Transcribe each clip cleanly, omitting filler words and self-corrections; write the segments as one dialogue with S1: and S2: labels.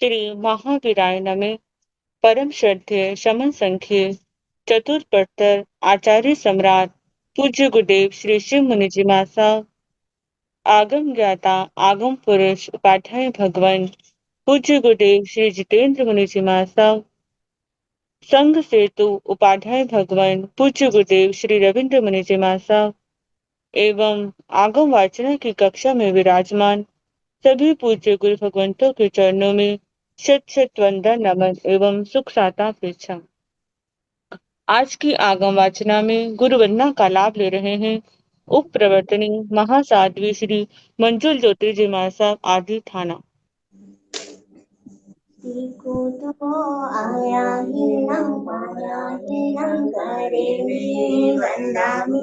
S1: श्री महावीराय नमः। परम श्रद्धेय शमन संख्य चतुर्पत्तर आचार्य सम्राट पूज्य गुरुदेव श्री शिव मुनि जी महासाब, आगम ज्ञाता आगम पुरुष उपाध्याय भगवान पूज्य गुरुदेव श्री जितेंद्र मुनि जी महासाब, संघ सेतु उपाध्याय भगवान पूज्य गुरुदेव श्री रविंद्र मुनि जी महासाब एवं आगम वाचना की कक्षा में विराजमान सभी पूज्य गुरु भगवंतों के चरणों में शत शत वंदन नमन एवं सुख साता अपेक्षा। आज की आगम वाचना में गुरु वंदना का लाभ ले रहे हैं उप प्रवर्तनी महासाध्वी श्री मंजुल ज्योति जी महासाब आदि थाना।
S2: तो आया हीनं माया हीनं करेमि वन्दामि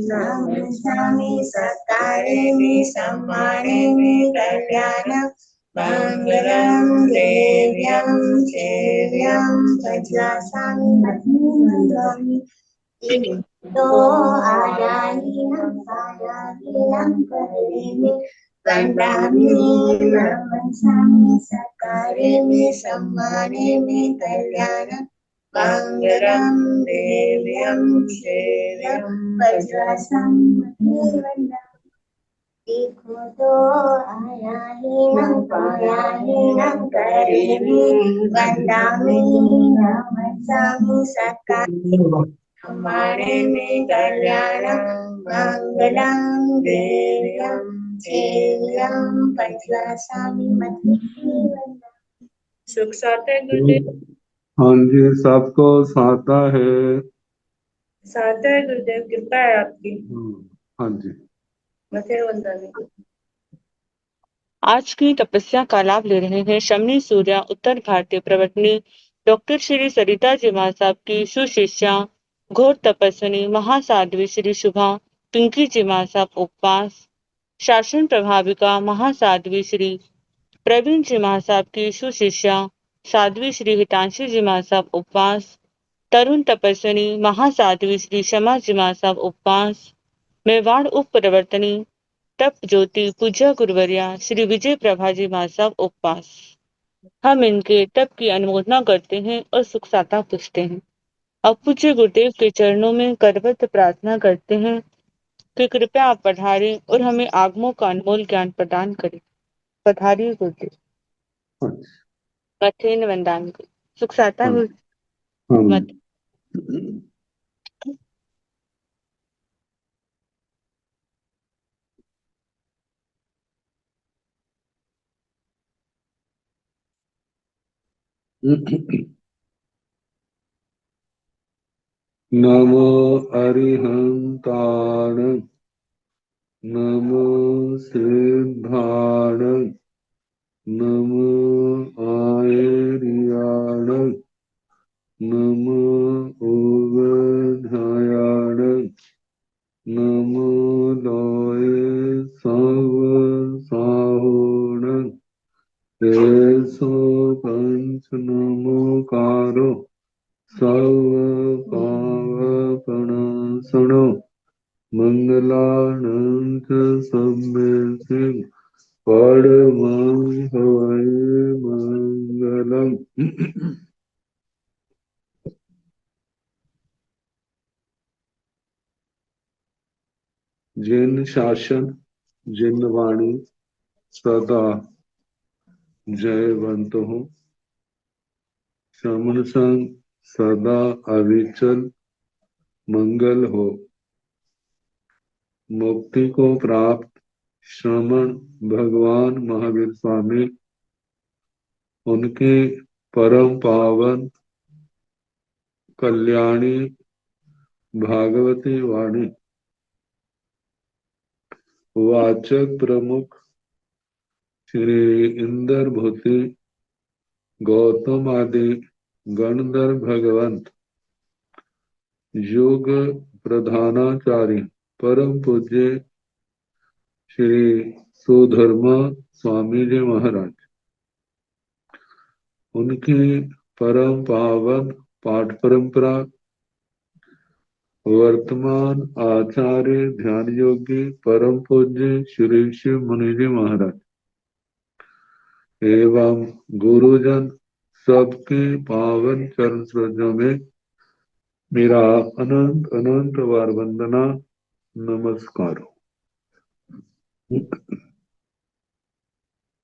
S2: नमस्यामि सत्कारेमि सम्मानेमि कल्याणं मङ्गलं देव्यं सेव्यं भजासामि वन्दामि तो आया हीनं माया हीनं करेमि वन्दामि नमस्यामि सत्कारेमि सम्मानेमि कल्याणं मङ्गलं देव्यं सेव्यं वज्रासामि वन्दामि। देखो तो आया हीनं पाया हीनं करेमि वन्दामि नमस्यामि सत्कारेमि सम्मानेमि कल्याणं मङ्गलं देव्यं सेव्यं वज्रासामि
S1: सुख साता गुरुदेव।
S3: हाँ जी, सबको साता है।
S1: साता गुरुदेव, कृपा है आपकी।
S3: हाँ जी।
S1: आज की तपस्या का लाभ ले रहे हैं शमनी सूर्या उत्तर भारतीय प्रवर्तनी डॉक्टर श्री सरिता जी महासाब की सुशिष्या घोर तपस्विनी महासाध्वी श्री शुभा पिंकी जी महासाब उपवास, शासन प्रभाविका महासाध्वी श्री प्रवीण जी महासाब की सुशिष्या साध्वी श्री हितांशी जी महासाब उपवास, तरुण तपस्विनी महासाध्वी श्री शमा जी महासाब उपवास, मेवाड़ उप प्रवर्तनी तप ज्योति पूज्य गुरुवर्या श्री विजय प्रभा जी महासाब उपवास। हम इनके तप की अनुमोदना करते हैं और सुख साता पूछते हैं। अब पूज्य गुरुदेव के चरणों में करबद्ध प्रार्थना करते हैं कि कृपया आप पधारें और हमें आगमों का अनमोल ज्ञान प्रदान करें। पधारिए गुरुदेव। मथेन वंदान को सुख साता मत।
S3: नमो अरिहंताण, नमो सिद्धाण, नमो आयर्याण, नमो ओवधायाण, नमो लोय सव साहोण, तेसो पंच नमोकारो सर्व पावपणासनो मंगलानंत सम्मेद परमं हवै मंगलम्। जिन शासन जिन वाणी सदा जयवंत हो, श्रमण संग सदा अविचल मंगल हो। मुक्ति को प्राप्त श्रमण भगवान महावीर स्वामी, उनके परम पावन कल्याणी भागवती वाणी वाचक प्रमुख श्री इंदर भूति गौतम आदि गणधर भगवंत योग प्रधानाचार्य परम पूज्य श्री सुधर्मा स्वामी जी महाराज, उनकी परम पावन पाठ परंपरा वर्तमान आचार्य ध्यान योगी परम पूज्य श्री शिव मुनि जी महाराज एवं गुरुजन सबके पावन चरण सरोजों में मेरा अनंत अनंत बार वंदना नमस्कार।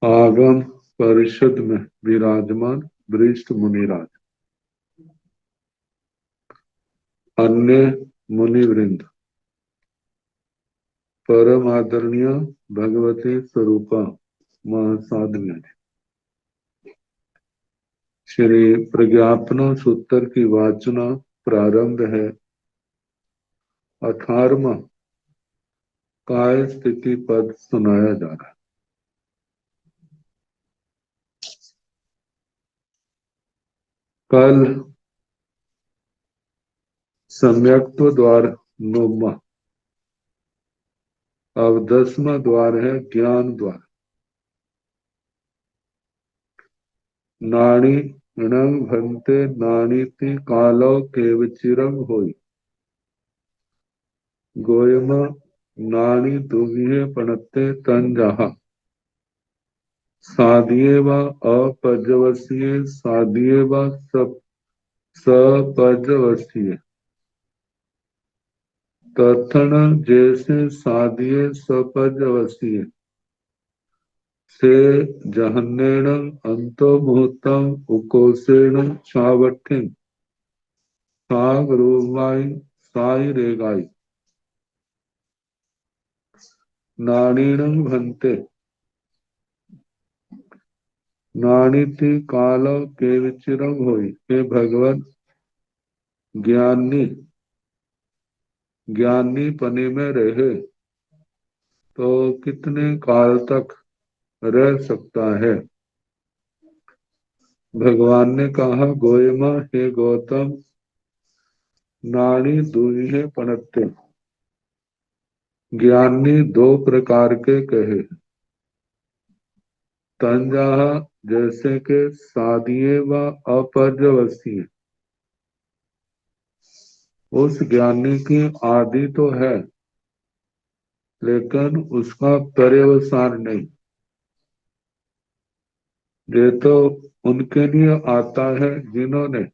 S3: आगम परिषद में विराजमान वरिष्ठ मुनिराज, अन्य मुनिवृंद, परम आदरणीय भगवती स्वरूपा महासाध्वी, श्री प्रज्ञापन सूत्र की वाचना प्रारंभ है। 18वां काय स्थिति पद सुनाया जा रहा है। कल सम्यक्त्व द्वार 9वां, अब 10वां द्वार है ज्ञान द्वार। नाणी णंग भंते नाणीति कालो केवचिरंग होई, गोयम नाणी दुविहे पणते तंजहा, साधिये व अपजवसीय साधिये व सपजवसीय, तथन जैसे साधिये सपजवसीय से जहन्नेण अंतो मुहूर्तम उकोसेण छावठिन साग रूपाई साई रेगाई, नाणीणं भंते नाणीति काल के विचिरंग होई। हे भगवान, ज्ञानी ज्ञानी पने में रहे तो कितने काल तक रह सकता है। भगवान ने कहा, गोयमा हे गौतम, नाणी दुहे पणते, ज्ञानी दो प्रकार के कहे। तंजाह जैसे के सादिये व अपजवसीय, उस ज्ञानी की आदि तो है लेकिन उसका पर्यवसान नहीं। ये तो उनके लिए आता है जिन्होंने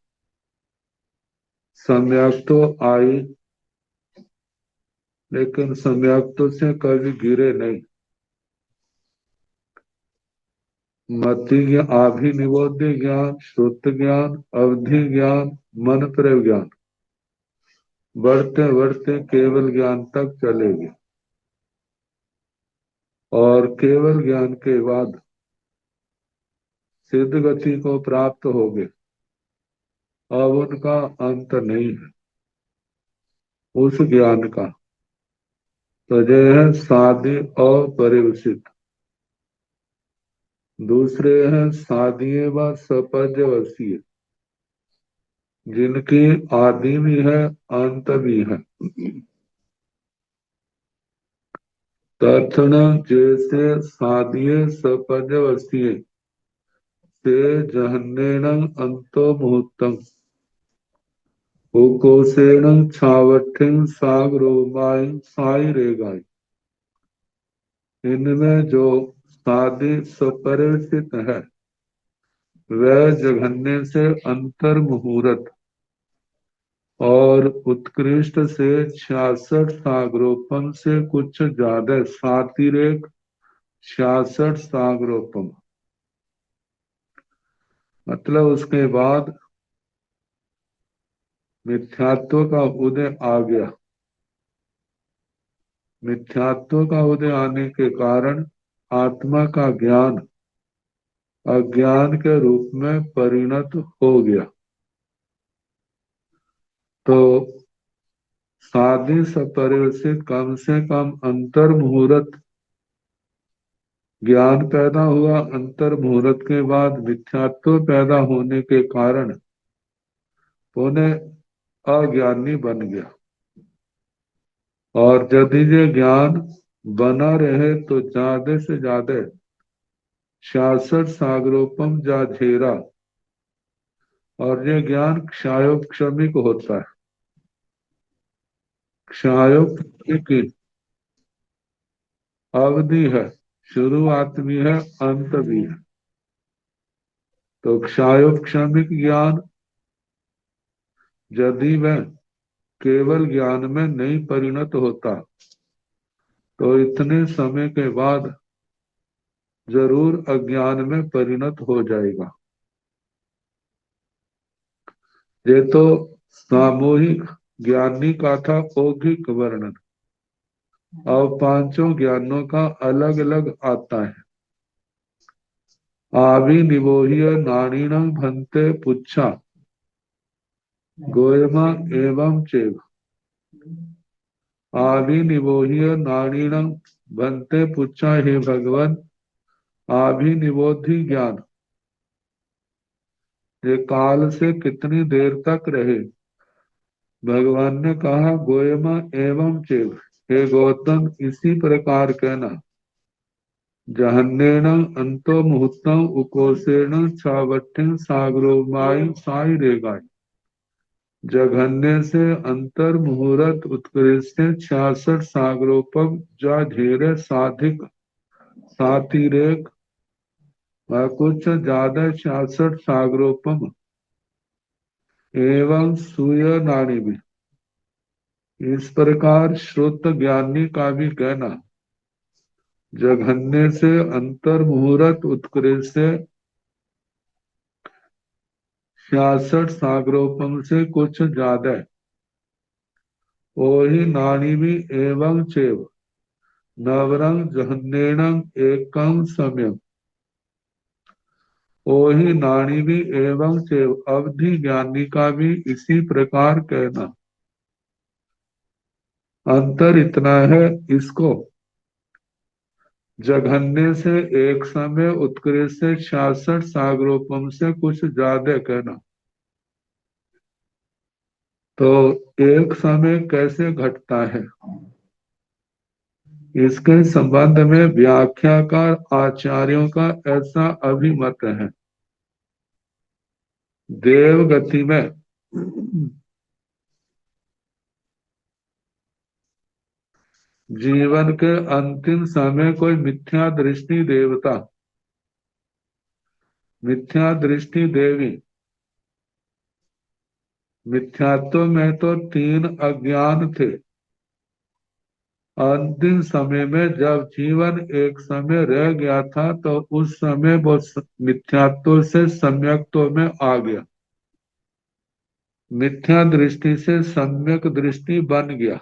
S3: सम्यक तो आई लेकिन सम्यक तो से कभी गिरे नहीं। मति अभिनिबोध्य ज्ञान, श्रुत ज्ञान, अवधि ज्ञान, मन प्रयोग ज्ञान, बढ़ते बढ़ते केवल ज्ञान तक चलेगी और केवल ज्ञान के बाद सिद्ध गति को प्राप्त होगे। अब उनका अंत नहीं है उस ज्ञान का। तो यह है साधि अपरिवसित। दूसरे हैं साधिये व सपजवसीय, जिनकी आदि भी है अंत भी है। तथन जैसे साधिये सपजवसीय से जहन्नेन अंतो मुहूर्तम उकोसेन छावठिन सागरोमाय साई रेगाई। इनमें जो साधि सपरिवर्तित है वह जघन्य से अंतर मुहूर्त और उत्कृष्ट से 66 सागरोपम से कुछ ज्यादा सातिरेक 66 सागरोपम, मतलब उसके बाद मिथ्यात्व का उदय आ गया। मिथ्यात्व का उदय आने के कारण आत्मा का ज्ञान अज्ञान के रूप में परिणत हो गया। तो साधि सपरिवर्तित कम से कम अंतर मुहूर्त ज्ञान पैदा हुआ। अंतर मुहूर्त के बाद मिथ्यात्व पैदा होने के कारण उन्हें अज्ञानी बन गया। और यदि ये ज्ञान बना रहे तो ज्यादा से ज्यादा 66 सागरोपम जा झेरा, और ये ज्ञान क्षायोपशमिक होता है। क्षायोपशमी की अवधि है, शुरुआत भी है अंत भी है। तो क्षायोपक्षमिक ज्ञान यदि वह केवल ज्ञान में नहीं परिणत होता तो इतने समय के बाद जरूर अज्ञान में परिणत हो जाएगा। ये तो सामूहिक ज्ञानी का था औगिक वर्णन। अब पांचों ज्ञानों का अलग अलग आता है। आविनिवोह्य नारीणं भन्ते पुच्छा गोयमा एवं चेव। आविनिवोह्य नारीणं भन्ते पुच्छा, हे भगवान आभिनिवोधि ज्ञान ये काल से कितनी देर तक रहे। भगवान ने कहा गोयमा एवं चेव, हे गौतम इसी प्रकार कहना। जहन्नेन अंतो मुहूर्तम उकोसेन छावट्ठिन सागरोमाई साई रेगाई। जघन्य से अंतर मुहूर्त उत्कृष्ट 66 सागरोपम जा धीरे साधिक सातिरेक व कुछ ज्यादा 66 सागरोपम एवं सूय नाड़ी भी। इस प्रकार श्रुत ज्ञानी का भी कहना। जघन्य से अंतर मुहूर्त उत्कृष्ट से 66 सागरोपम से कुछ ज्यादा ओहि नानी भी एवं चेव नवरंग जहन्नेणं एकं सम्यक। ओहि नानी भी एवं चेव अवधि ज्ञानी का भी इसी प्रकार कहना। अंतर इतना है, इसको जघन्य से एक समय उत्कृष्ट से 66 सागरोपम से कुछ ज्यादा कहना। तो एक समय कैसे घटता है, इसके संबंध में व्याख्याकार आचार्यों का ऐसा अभिमत है। देव गति में जीवन के अंतिम समय कोई मिथ्या दृष्टि देवता, मिथ्या दृष्टि देवी। मिथ्यात्व में तो 3 अज्ञान थे। अंतिम समय में जब जीवन एक समय रह गया था तो उस समय वो मिथ्यात्व से सम्यक्त्व में आ गया। मिथ्या दृष्टि से सम्यक दृष्टि बन गया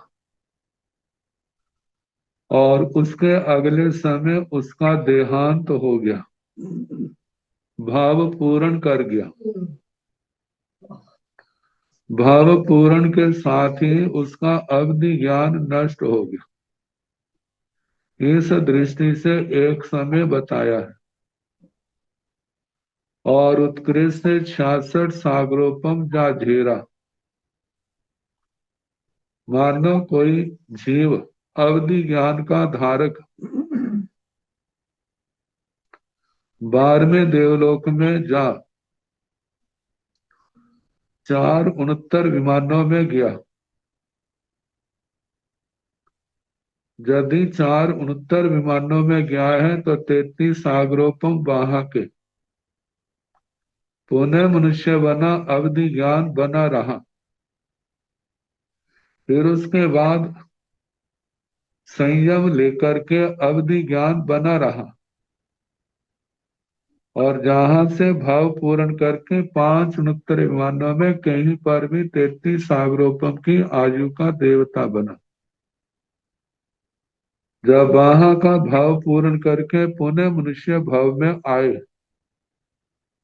S3: और उसके अगले समय उसका देहांत हो गया, भाव पूर्ण कर गया। भाव पूर्ण के साथ ही उसका अवधि ज्ञान नष्ट हो गया। इस दृष्टि से एक समय बताया है। और उत्कृष्ट 66 सागरोपम जा झेरा। मानो कोई जीव अवधि ज्ञान का धारक 12वें देवलोक में जा 469 विमानों में गया। यदि 469 विमानों में गया है तो 33 सागरोपम वहां के पुनः मनुष्य बना, अवधि ज्ञान बना रहा। फिर उसके बाद संयम लेकर के अवधि ज्ञान बना रहा और जहां से भाव पूर्ण करके 569 विमानों में कहीं पर भी 33 सागरोपम की आयु का देवता बना। जब वहां का भाव पूर्ण करके पुनः मनुष्य भाव में आए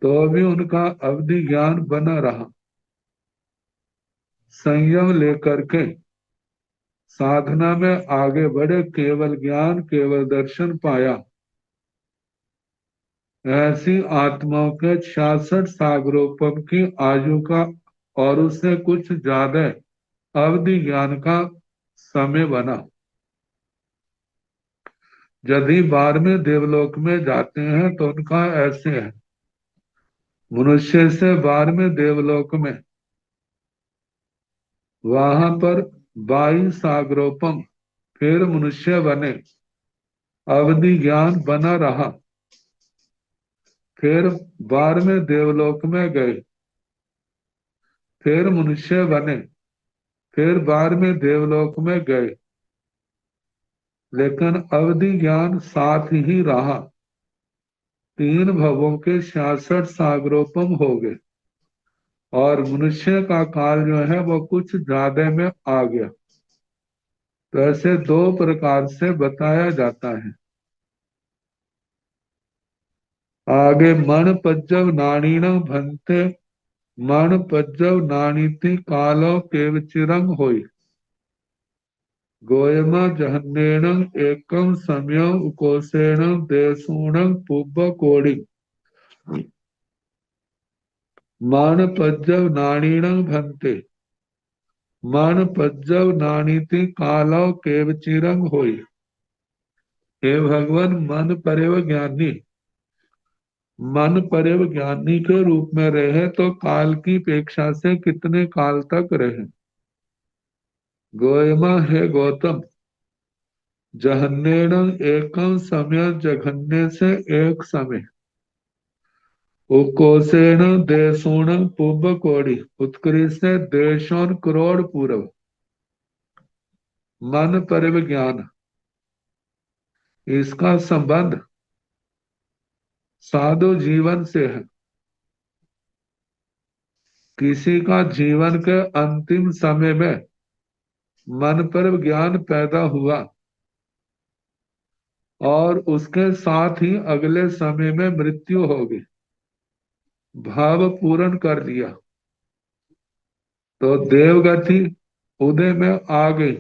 S3: तो भी उनका अवधि ज्ञान बना रहा। संयम लेकर के साधना में आगे बढ़े, केवल ज्ञान केवल दर्शन पाया। ऐसी आत्माओं के 66 सागरोपम की आयु का और उससे कुछ ज्यादा अवधि ज्ञान का समय बना। यदि 12वें देवलोक में जाते हैं तो उनका ऐसे है। मनुष्य से 12वें देवलोक में वहां पर 22 सागरोपम फिर मनुष्य बने, अवधि ज्ञान बना रहा। फिर 12वें देवलोक में गए, फिर मनुष्य बने, फिर 12वें देवलोक में गए, लेकिन अवधि ज्ञान साथ ही रहा। 3 भवों के 66 सागरोपम हो गए और मनुष्य का काल जो है वो कुछ ज्यादा में आ गया। तो ऐसे 2 प्रकार से बताया जाता है। आगे मन पज्जव नाणीण भंते, मन पज्जव नाणीति कालो केवचिरंग होई, गोयम जहन्नेन एकम समय उकोसेन देसूण पुब्ब कोड़ी। मन पज्जव नाणीण भंते, मन पज्जव नाणीति कालो केवचिरंग होई। हे भगवान, मन परिव ज्ञानी, मन परिव ज्ञानी के रूप में रहे तो काल की अपेक्षा से कितने काल तक रहे। गोयमा है गौतम, जहन्नेन एकम समय, जघन्य से एक समय, उकोसेन देशोण पुब कोड़ी, उत्कृष्ट से देशों करोड़ पूर्व। मन परिव ज्ञान, इसका संबंध साधु जीवन से है। किसी का जीवन के अंतिम समय में मन पर ज्ञान पैदा हुआ और उसके साथ ही अगले समय में मृत्यु होगी, भाव पूर्ण कर लिया तो देवगति उदय में आ गई।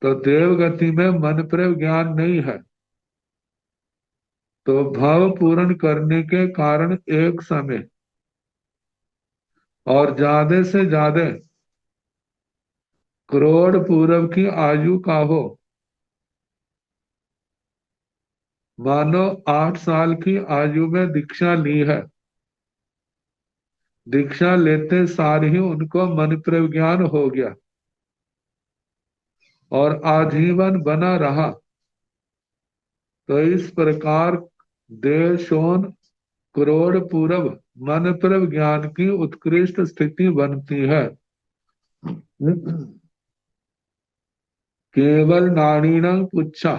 S3: तो देवगति में मन पर ज्ञान नहीं है, तो भाव पूर्ण करने के कारण एक समय और ज्यादा से ज्यादा करोड़ पूर्व की आयु का हो। मानो 8 साल की आयु में दीक्षा ली है, दीक्षा लेते सार ही उनको मन पर ज्ञान हो गया और आजीवन बना रहा। तो इस प्रकार देशोन करोड़ पूर्व मन पर ज्ञान की उत्कृष्ट स्थिति बनती है। केवल नाड़ीण पुच्छा,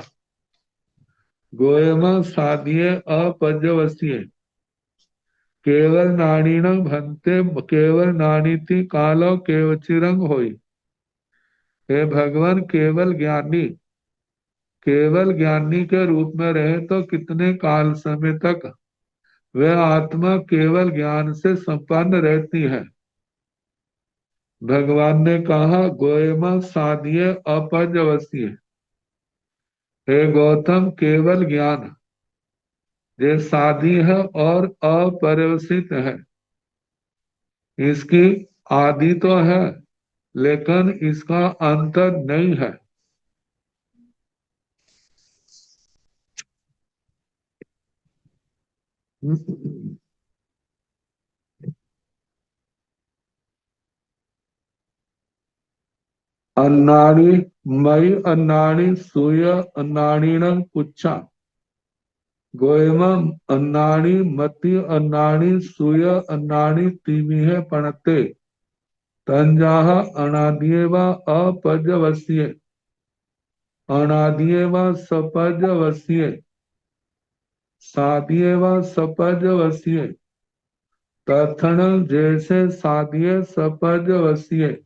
S3: गोयम साधिये अपजवसीय, केवल नाड़ीण भंते, केवल नाणीति कालो केवचिरंग होई। हे भगवान, केवल ज्ञानी के रूप में रहे तो कितने काल समय तक वह आत्मा केवल ज्ञान से संपन्न रहती है। भगवान ने कहा गोयमा साधिये अपजवसीय, हे गौतम, केवल ज्ञान ये साधी है और अपरिवसित है। इसकी आदि तो है लेकिन इसका अंत नहीं है। अन्नाड़ी मई अन्नाड़ी सूय अन्नाड़ीण पुच्छा, गोयमम अन्नाड़ी मति अन्नाड़ी सूय अन्नाड़ी तीमिहे पणते, तंजाह अनादिएव अपजवसीय, अनादिएव सपजवसीय, सादिएव सपजवसीय, तथण जैसे सादिये सपजवसीय,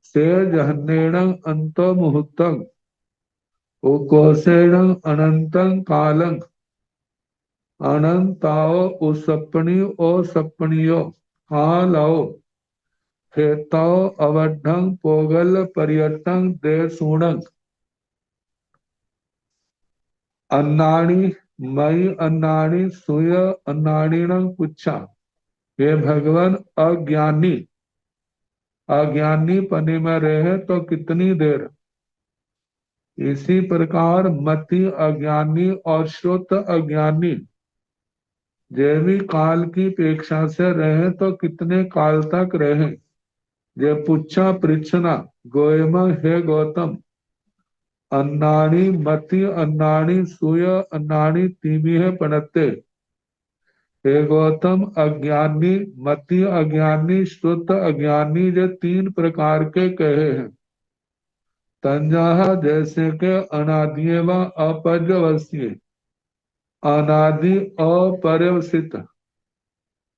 S3: से जहन्नेण अंतो मुहूर्तं, उकोसेण अनंतं कालं, अनंताओ उसपणी ओ सपणियो, कालाओ हेताओ अवढं पोगल पर्यटन देशूणं। अन्नाणी मई अन्नाणी सूय अन्नाड़ीण पुच्छा, हे भगवान, अज्ञानी अज्ञानी पने में रहे तो कितनी देर। इसी प्रकार मति अज्ञानी और श्रुत अज्ञानी जैवी काल की अपेक्षा से रहे तो कितने काल तक रहे। ये पुच्छा पृछना, गोयम हे गौतम, अन्नाणी मति अन्नाणी सूय अन्नाणी तीमी है पणते, हे गौतम, अज्ञानी, मति अज्ञानी, श्रुत अज्ञानी, ये तीन प्रकार के कहे हैं। तंजाह जैसे के अनादि व अपर्यवस्ये, अनादि अपर्यवसित,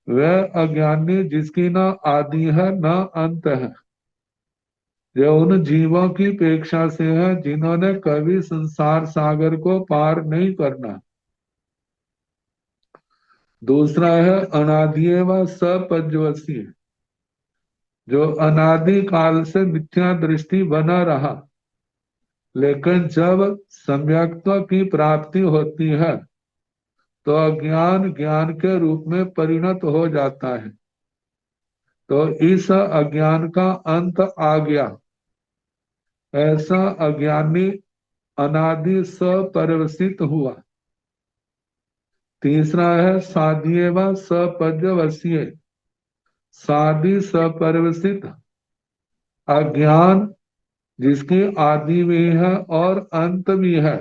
S3: वह अज्ञानी जिसकी न आदि है न अंत है। यह उन जीवों की अपेक्षा से है जिन्होंने कभी संसार सागर को पार नहीं करना। दूसरा है अनादि व सपर्यवसी, जो अनादि काल से मिथ्या दृष्टि बना रहा, लेकिन जब सम्यक्त्व की प्राप्ति होती है तो अज्ञान ज्ञान के रूप में परिणत हो जाता है। तो इस अज्ञान का अंत आ गया। ऐसा अज्ञानी अनादि सपर्यवसित हुआ। तीसरा है साधीय व सपर्यवसीय, साधी सपर्यवसित, अज्ञान जिसकी आदि भी है और अंत भी है।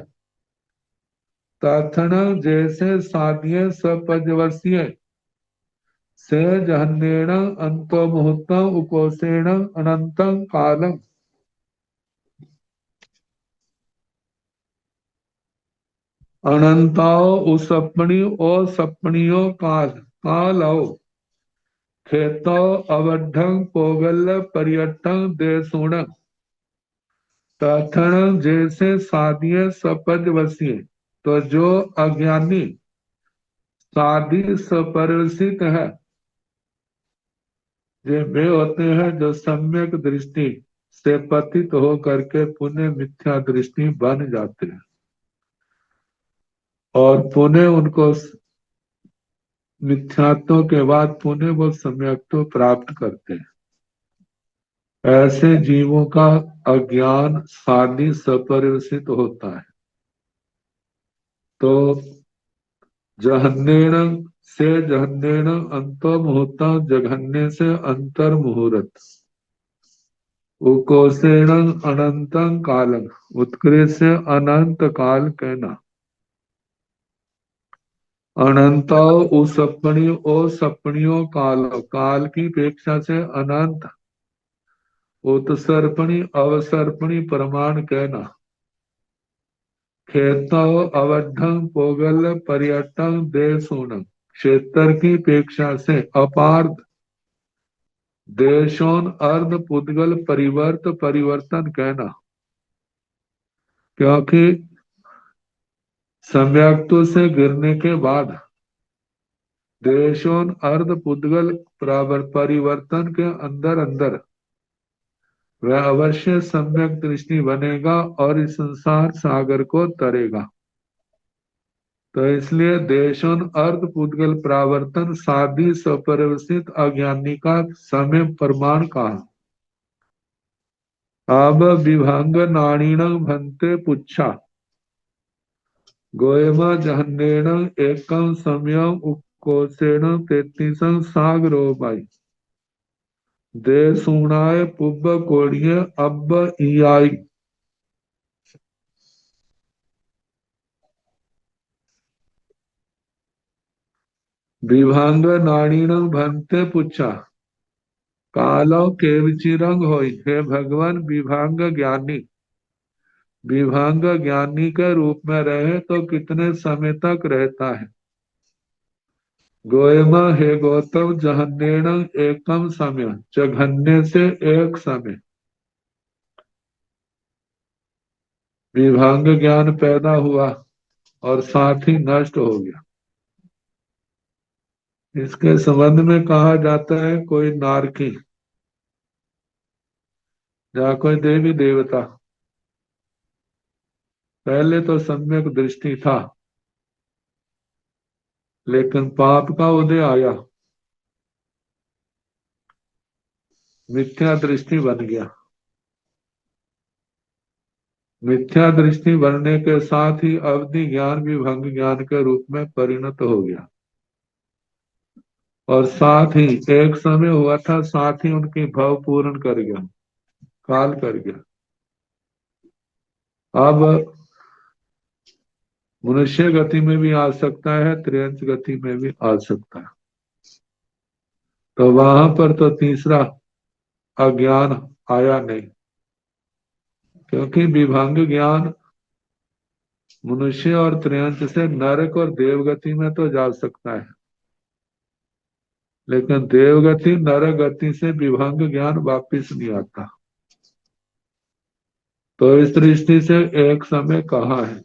S3: तथन जैसे साधीय सपर्यवसीय से जहन्नेण अंतो मुहूर्तम उपोषेण अनंतं कालम, अनंताओ उसपणी ओ सपणियों काल, कालो खेतो अवढं पोगल पर्यटन देशुण, तथण जैसे साधिय सपर्यवसीय। तो जो अज्ञानी साधी सपर्यवसित है, ये वे होते हैं जो सम्यक दृष्टि से पतित हो करके पुनः मिथ्या दृष्टि बन जाते हैं और पुनः उनको मिथ्यात्व के बाद पुनः वो सम्यक्त्व प्राप्त करते हैं। ऐसे जीवों का अज्ञान साधी सपर्यवसित होता है। तो जहन्नेण से जहन्नेण अंतो मुहूर्त, जघन्य से अंतर मुहूर्त, उकोसेण अनंत कालम, उत्कृष्ट से अनंत काल कहना। अनंत उसपणी ओ सपणियों काल, काल की अपेक्षा से अनंत उत्सर्पणी अवसर्पणी प्रमाण कहना। खेत अवढं पोगल पर्यटन देशून, क्षेत्र की अपेक्षा से अपार्थ देशोन अर्ध पुद्गल परिवर्तन कहना। क्योंकि सम्यक्तु से गिरने के बाद देशोन अर्ध पुद्गल परिवर्तन के अंदर अंदर वह अवश्य सम्यक दृष्टि बनेगा और इस संसार सागर को तरेगा। तो इसलिए देशोन अर्ध पुद्गल प्रावर्तन साधी सपरिवर्तित अज्ञानी का समय प्रमाण कहा। अब विभंग नाणीण भंते पुच्छा, गोयमा जहन्नेण एकम समयम उपकोषेण 33 सागरो बाई, दे सुनाय पुब्ब कोड़िय अब इयाई। विभंग नाणीण भंते पुच्छा, कालो केवचिरंग होई, हे भगवान विभंग ज्ञानी, विभंग ज्ञानी के रूप में रहे तो कितने समय तक रहता है। गोयमा हे गौतम, जहन्नेण एकम समय, जघन्य से एक समय। विभंग ज्ञान पैदा हुआ और साथ ही नष्ट हो गया। इसके संबंध में कहा जाता है कोई नारकी या कोई देवी देवता, पहले तो सम्यक दृष्टि था, लेकिन पाप का उदय आया, मिथ्या दृष्टि बन गया। मिथ्या दृष्टि बनने के साथ ही अवधि ज्ञान विभंग ज्ञान के रूप में परिणत हो गया और साथ ही एक समय हुआ था, साथ ही उनकी भव पूर्ण कर गया, काल कर गया। अब मनुष्य गति में भी आ सकता है, त्रियंच गति में भी आ सकता है। तो वहां पर तो तीसरा अज्ञान आया नहीं, क्योंकि विभंग ज्ञान मनुष्य और त्रियंच से नरक और देवगति में तो जा सकता है, लेकिन देवगति नरक गति से विभंग ज्ञान वापिस नहीं आता। तो इस दृष्टि से एक समय कहा है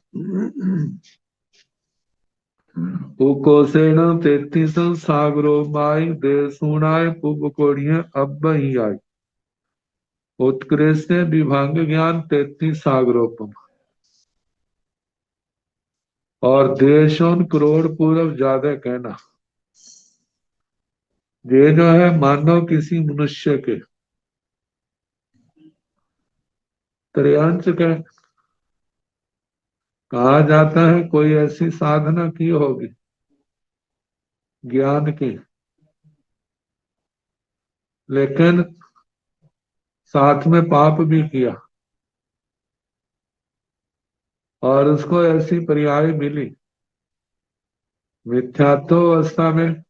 S3: उकोसेन 33 सागरो माई देशुणाय पुबकोड़िये अब ही आई। उत्कृष्ट विभंग ज्ञान 33 सागरोपम, और देशों करोड़ पूर्व ज्यादा कहना। ये जो है मानो किसी मनुष्य के त्रयांश के कहा जाता है कोई ऐसी साधना की होगी ज्ञान की, लेकिन साथ में पाप भी किया और उसको ऐसी पर्याय मिली मिथ्यात्व अवस्था में,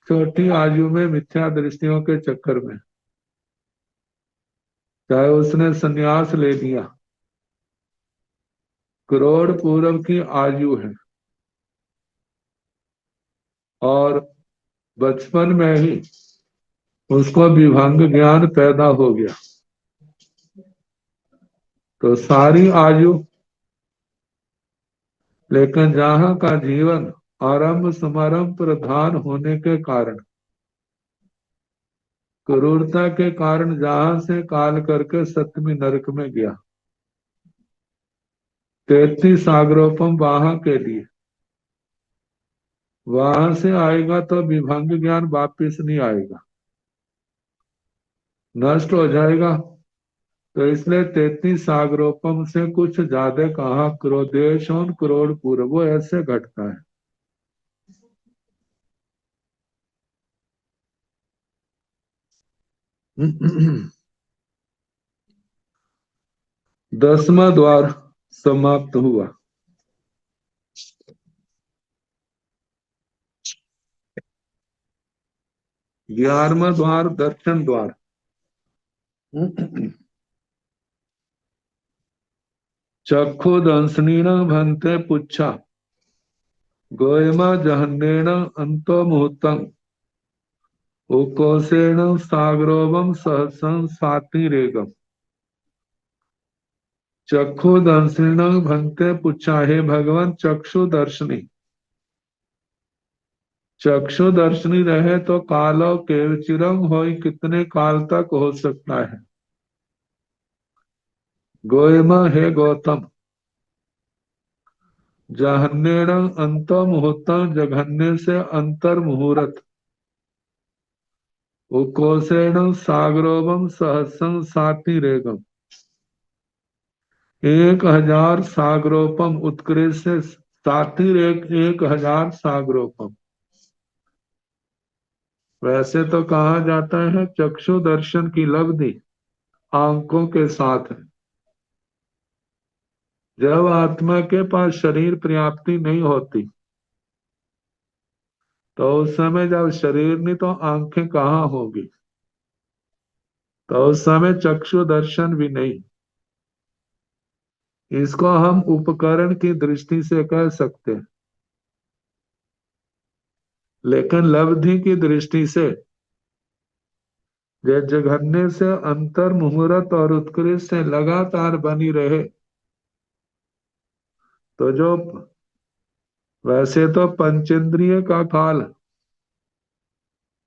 S3: छोटी आयु में मिथ्या दृष्टियों के चक्कर में, चाहे उसने संन्यास ले लिया, करोड़ पूर्व की आयु है, और बचपन में ही उसको विभंग ज्ञान पैदा हो गया, तो सारी आयु, लेकिन जहां का जीवन आरंभ समारंभ प्रधान होने के कारण, क्रूरता के कारण जहां से काल करके सप्तमी नरक में गया, 33 सागरोपम वहां के लिए, वहां से आएगा तो विभंग ज्ञान वापिस नहीं आएगा, नष्ट हो जाएगा। तो इसलिए 33 सागरोपम से कुछ ज्यादा कहा क्रोधेश और करोड़ पूर्व, वो ऐसे घटता है। दसवां द्वार समाप्त हुआ। 11वां द्वार दर्शन द्वार। चक्षुदंसनीन भन्ते पुच्छा गोयमा जहन्नेन अंतो मुहूर्तं उकोसेन सागरोवम सहसं सातिरेगम। चक्षुदंसनीन भन्ते पुच्छा, हे भगवान चक्षुदर्शनी, चक्षुदर्शनी रहे तो कालो केवचिरम होई, कितने काल तक हो सकता है। गोयमा, हे गौतम, जहन्नेण अंत मुहूर्त, जघन्य से अंतर मुहूर्त, उकोसेण सागरोवम सहसं सातिरेगम, 1000 सागरोपम, उत्कृष्ट से सातिरेग 1000 सागरोपम। वैसे तो कहा जाता है चक्षु दर्शन की लब्धि आंखों के साथ है। जब आत्मा के पास शरीर प्राप्ति नहीं होती, तो उस समय जब शरीर नहीं तो आंखें कहाँ होगी, तो उस समय चक्षु दर्शन भी नहीं। इसको हम उपकरण की दृष्टि से कह सकते हैं, लेकिन लब्धि की दृष्टि से जघन्य से अंतर मुहूर्त और उत्कृष्ट से लगातार बनी रहे, तो जो वैसे तो पंचेंद्रिय का काल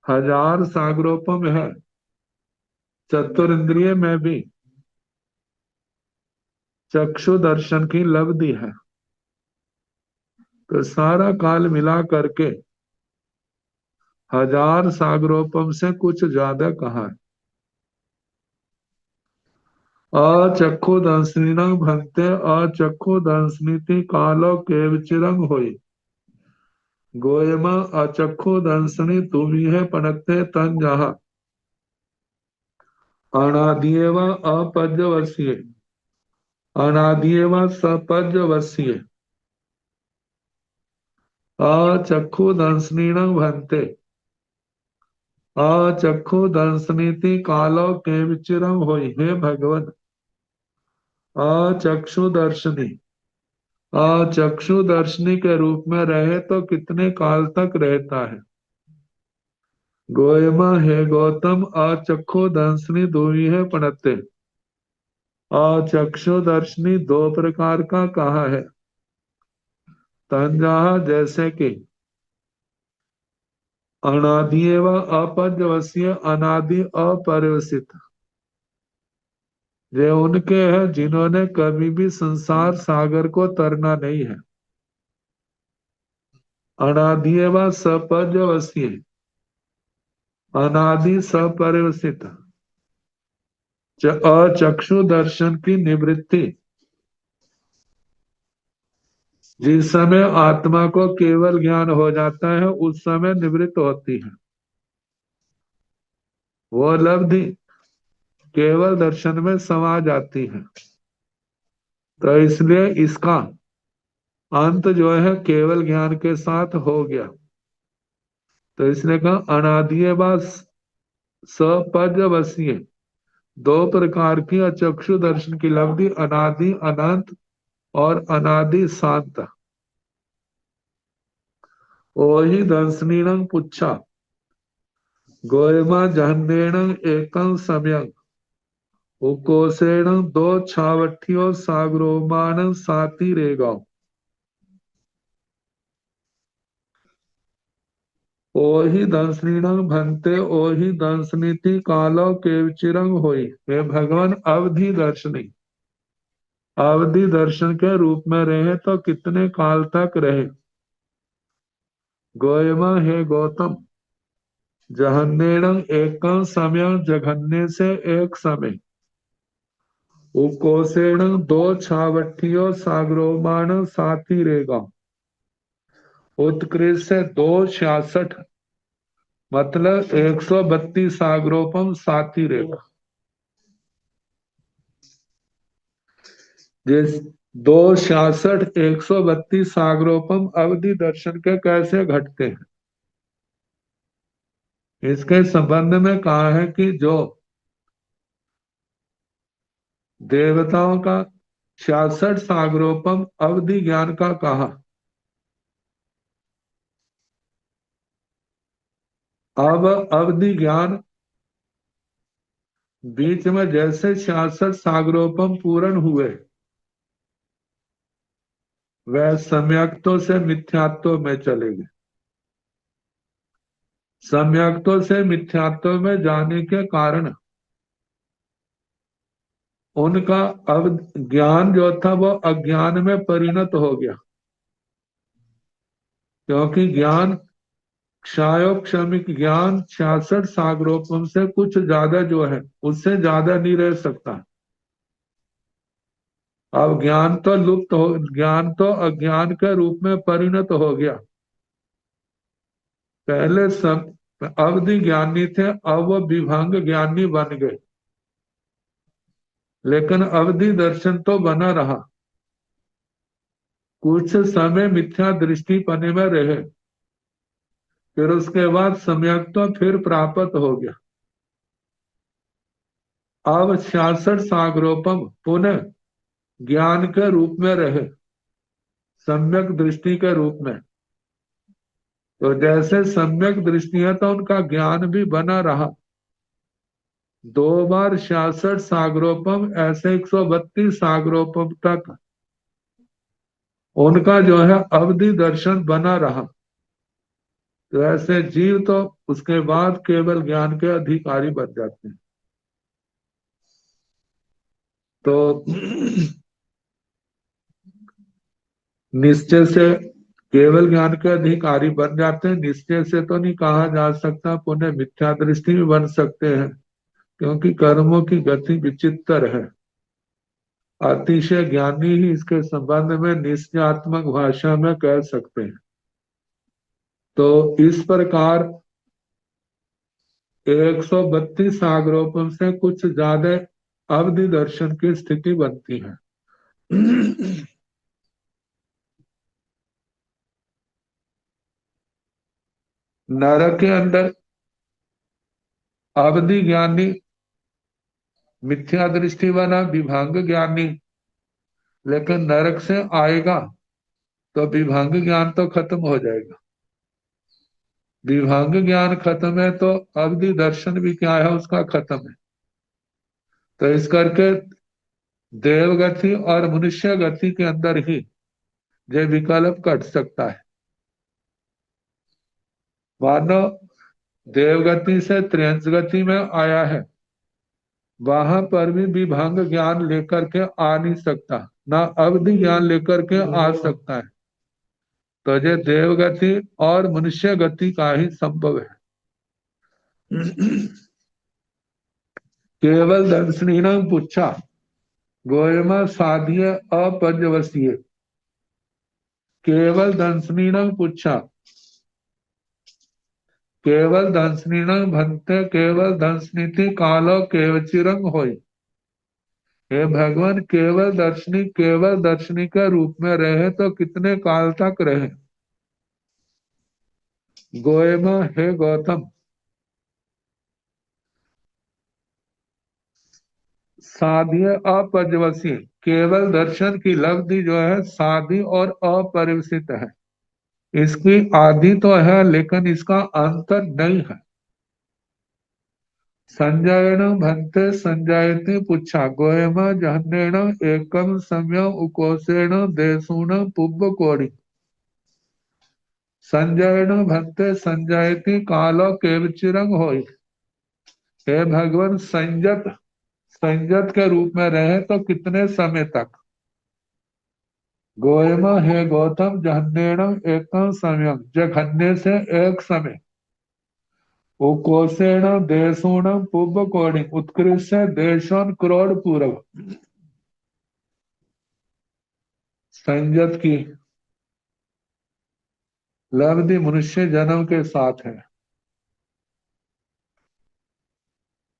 S3: 1000 सागरोपम है, चतुरिंद्रिय में भी चक्षु दर्शन की लब्धि है, तो सारा काल मिला करके 1000 सागरोपम से कुछ ज्यादा कहा है। अचक्षुदंसनीन भंते अचक्षुदंसनीति कालो केवचिरंग होई, गोयमा अचक्षुदंसनी तुमिहे पनते तन जहा, अनादिएव अपद्यवसीय, अनादिएव सपर्यवस्ये अचक्षुदर्शनीनं भन्ते अचक्षुदर्शनीति कालो के विचिरम होई। हे भगवान, अचक्षुदर्शनी अचक्षुदर्शनी के रूप में रहे तो कितने काल तक रहता है। गोयमा है गौतम अचक्षुदर्शनी दुई है पढ़ते। अचक्षुदर्शनी दो प्रकार का कहा है। तंजाह जैसे कि अनादि व अपर्यवस्य अनादि अपरिवसित, ये उनके हैं जिन्होंने कभी भी संसार सागर को तरना नहीं है। अनादि व सपर्यवस्य अनादि सपरिवसित अचक्षु दर्शन की निवृत्ति जिस समय आत्मा को केवल ज्ञान हो जाता है उस समय निवृत्त होती है। वो लब्धि केवल दर्शन में समा जाती है। तो इसलिए इसका अंत जो है केवल ज्ञान के साथ हो गया। तो इसने कहा अनादि बस सपर्यवसीय दो प्रकार की अचक्षु दर्शन की लब्धि अनादि अनंत और अनादि शांत। ओहि दर्शनीनं पुच्छा गोयमा जहन्नेण एकं सम्यक उकोसेण दो छावठियों सागरोमान साती रेगा। ओहि दंसनीनं भंते ओहि दंसनीति कालो केवचिरंग होई। हे भगवान, अवधि दर्शनी अवधि दर्शन के रूप में रहे तो कितने काल तक रहे। गोयमा हे गौतम, जहन्नेण एकं समय जघन्य से एक समय उकोसेण दो छावठियों सागरोमान साती रेगा। उत्कृष्ट से 266 मतलब 132 सागरोपम साथी रेखा। जिस 266 132 सागरोपम अवधि दर्शन के कैसे घटते हैं, इसके संबंध में कहा है कि जो देवताओं का 66 सागरोपम अवधि ज्ञान का कहा, अब अवधि ज्ञान बीच में जैसे 66 सागरोपम पूर्ण हुए वह सम्यक्तों से मिथ्यात्व में चले गए। सम्यक्तों से मिथ्यात्व में जाने के कारण उनका अब ज्ञान जो था वो अज्ञान में परिणत हो गया, क्योंकि ज्ञान क्षायोक्षमिक ज्ञान 66 सागरोपम से कुछ ज्यादा जो है उससे ज्यादा नहीं रह सकता। अब ज्ञान तो लुप्त हो, ज्ञान तो अज्ञान के रूप में परिणत हो गया। पहले सब अवधि ज्ञानी थे, अब वो विभंग ज्ञानी बन गए, लेकिन अवधि दर्शन तो बना रहा। कुछ समय मिथ्या दृष्टि पने में रहे, फिर उसके बाद सम्यक तो फिर प्राप्त हो गया। अब 66 सागरोपम पुनः ज्ञान के रूप में रहे, सम्यक दृष्टि के रूप में। तो जैसे सम्यक दृष्टि है तो उनका ज्ञान भी बना रहा। 2 बार 66 सागरोपम ऐसे 132 सागरोपम तक उनका जो है अवधि दर्शन बना रहा। तो ऐसे जीव तो उसके बाद केवल ज्ञान के अधिकारी बन जाते हैं। तो निश्चय से केवल ज्ञान के अधिकारी बन जाते हैं। निश्चय से तो नहीं कहा जा सकता, पुनः मिथ्या दृष्टि भी बन सकते हैं, क्योंकि कर्मों की गति विचित्र है। अतिशय ज्ञानी ही इसके संबंध में निश्चयात्मक भाषा में कह सकते हैं। तो इस प्रकार 132 सागरोपम से कुछ ज्यादा अवधि दर्शन की स्थिति बनती है। नरक के अंदर अवधि ज्ञानी, मिथ्या दृष्टि वाला विभांग ज्ञानी, लेकिन नरक से आएगा तो विभांग ज्ञान तो खत्म हो जाएगा। विभांग ज्ञान खत्म है तो अवधि दर्शन भी क्या है, उसका खत्म है। तो इस करके देवगति और मनुष्य गति के अंदर ही ये विकल्प कट सकता है। मानो देवगति से त्रियंश गति में आया है, वहां पर भी विभंग ज्ञान लेकर के आ नहीं सकता, ना अवधि ज्ञान लेकर के आ सकता है। तो ये देवगति और मनुष्य गति का ही संभव है। केवल दर्शनी ने पूछा, गोयमा साध्य अपर्यवसीय। केवल दंसनी ने पूछा, केवल दंसनी ने भंते केवल दंसनीति कालो केवचिरंग होई। हे भगवान, केवल दर्शनी के रूप में रहे तो कितने काल तक रहे। गोयमा, हे गौतम, साध्य अपर्यवसी, केवल दर्शन की लब्धि जो है साधी और अपरिवसित है। इसकी आदि तो है लेकिन इसका अंत नहीं है। संजयन भंते संजायते पूछा, गोयम जहन्नेन एकम सम्य उकोसेन देशून पुब्ब कोड़ी। संजयन भंते संजायते कालो केवचिरंग होई। हे भगवान, संजत संजत के रूप में रहे तो कितने समय तक। गोयम, हे गौतम, जहन्नेन एकम सम्यम, जघन्य से एक समय, उकोसेन देशून पुब्ब कोड़ी, उत्कृष्ट देशों करोड़ पूर्व। संयत की लब्धि मनुष्य जन्म के साथ है।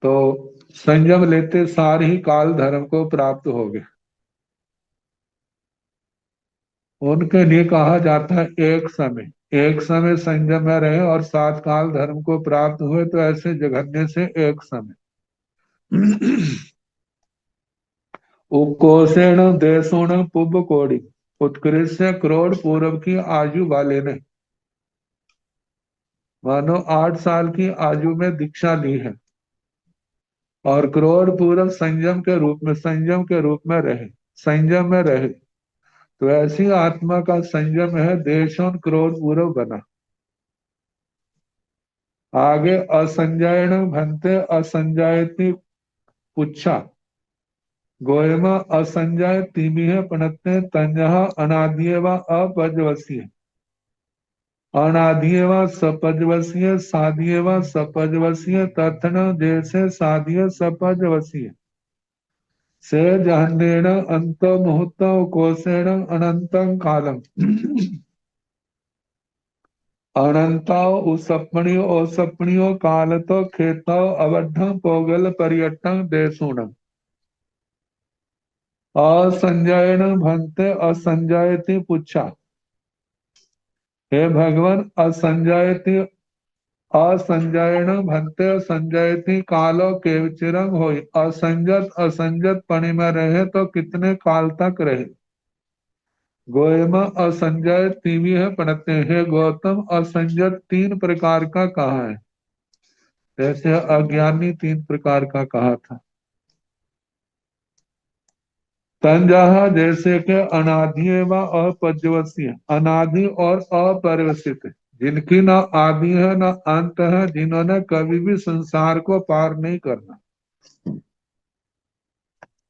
S3: तो संयम लेते सार ही काल धर्म को प्राप्त हो गए। उनके लिए कहा जाता है एक समय संयम में रहे और सात काल धर्म को प्राप्त हुए, तो ऐसे जघन्य से एक समय। उकोसेण देशोण पुब्ब कोड़ी, उत्कृष्ट करोड़ पूर्व की आयु वाले ने, मानो 8 साल की आयु में दीक्षा ली है और करोड़ पूर्व संयम के रूप में रहे, संयम में रहे। तो ऐसी आत्मा का संयम है देशों करोड़ पूर्व बना। आगे असंजयन भंते असंजायती पुच्छा, गोयमा असंजय तिमिह पणते तंजह अनादिय व अपजवसीय। अनादिय व सपजवसीय साधिय व सपजवसीय तथन जैसे साधिय सपजवसीय से जहन्नेन अंत मुहूर्त कोसेण अनंतं कालम। अनंताओ उसपणियों ओसपणियों काल तो खेताओ अवधम पोगल पर्यटन देशुणम। असंजयन भंते असंजयति पूछा, हे भगवान, असंजयन भंते संजयति कालो केवचिरंग होई। असंजत पणि में रहे तो कितने काल तक रहे। गोयमा असंजय तीवी है पढ़ते हैं। गौतम, असंजत 3 प्रकार का कहा है, जैसे अज्ञानी 3 प्रकार का कहा था। तंजहा जैसे के अनादि व अपज्यवसीय, अनादि और अपरिवसित, जिनकी न आदि है न अंत है, जिन्होंने कभी भी संसार को पार नहीं करना।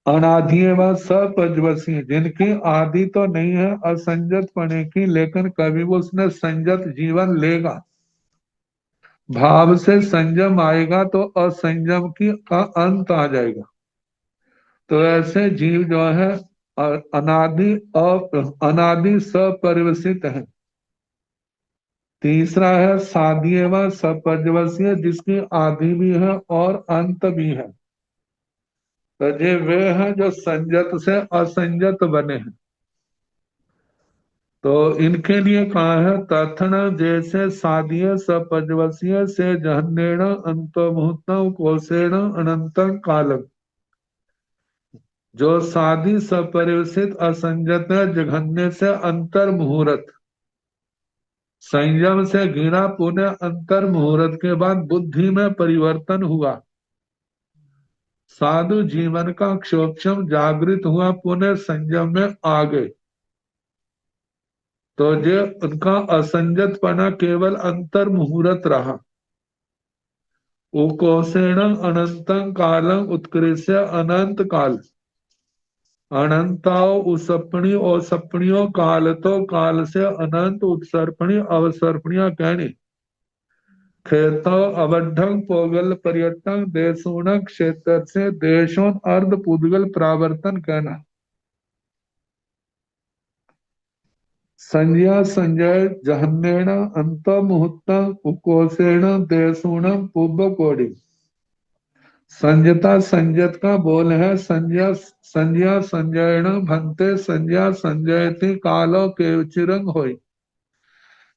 S3: अनादि व सपज्वसीय, जिनकी आदि तो नहीं है असंजत पने की, लेकिन कभी वो उसने संजत जीवन लेगा। भाव से संयम आएगा तो असंयम की का अंत आ जाएगा। तो ऐसे जीव जो है अनादि सपरिवसित है। तीसरा है साधीय व सपरिवसीय, जिसकी आदि भी है और अंत भी है। तो ये वे हैं जो संयत से असंयत बने हैं। तो इनके लिए कहा है, तथन जैसे साधीय सपजवसीय से जहन्नेण अंतर्मुहूर्तम कोशेण अनंतं कालम। जो साधी सपरिवसित असंयत है, जघन्य से अंतर मुहूर्त, संयम से घृणा, पुनः अंतर मुहूर्त के बाद बुद्धि में परिवर्तन हुआ, साधु जीवन का क्षोक्षम जागृत हुआ, पुनः संयम में आ गए। तो ये उनका असंजतपना केवल अंतर मुहूर्त रहा। उकोसेण अनंतं कालम उत्कृष्य अनंत काल। अनंताओ उसपणी और सपणियों काल, तो काल से अनंत उत्सर्पणी अवसर्पणियां कहने। खेतो अवढंग पोगल पर्यटन देशों क्षेत्र से देशों अर्ध पुद्गल प्रावर्तन कहना। संज्ञा संजय जहन्नेण अंत मुहूर्त उकोसेण देशूणम पूर्व कोटि। संजता संजत का बोल है, संज्ञा संज्ञा संजयण भंते संज्ञा संजयति कालो के चिरंग होई।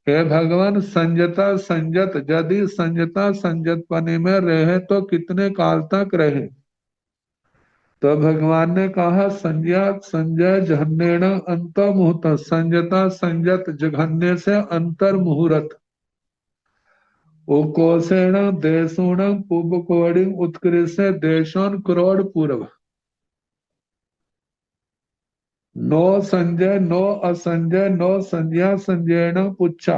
S3: हे भगवान, संजता संजत यदि संजता संजत पने में रहे तो कितने काल तक रहे। तो भगवान ने कहा, संज्ञा संजय जघन्येन अंत मुहूर्त, संजता संजत जघन्य से अंतर मुहूर्त। उकोसेण देशूण पुबकोड़ि उत्कृष्ट देशों करोड़ पूर्व। नो संजय नो असंजय नो संज्ञा संजयन पुच्छा।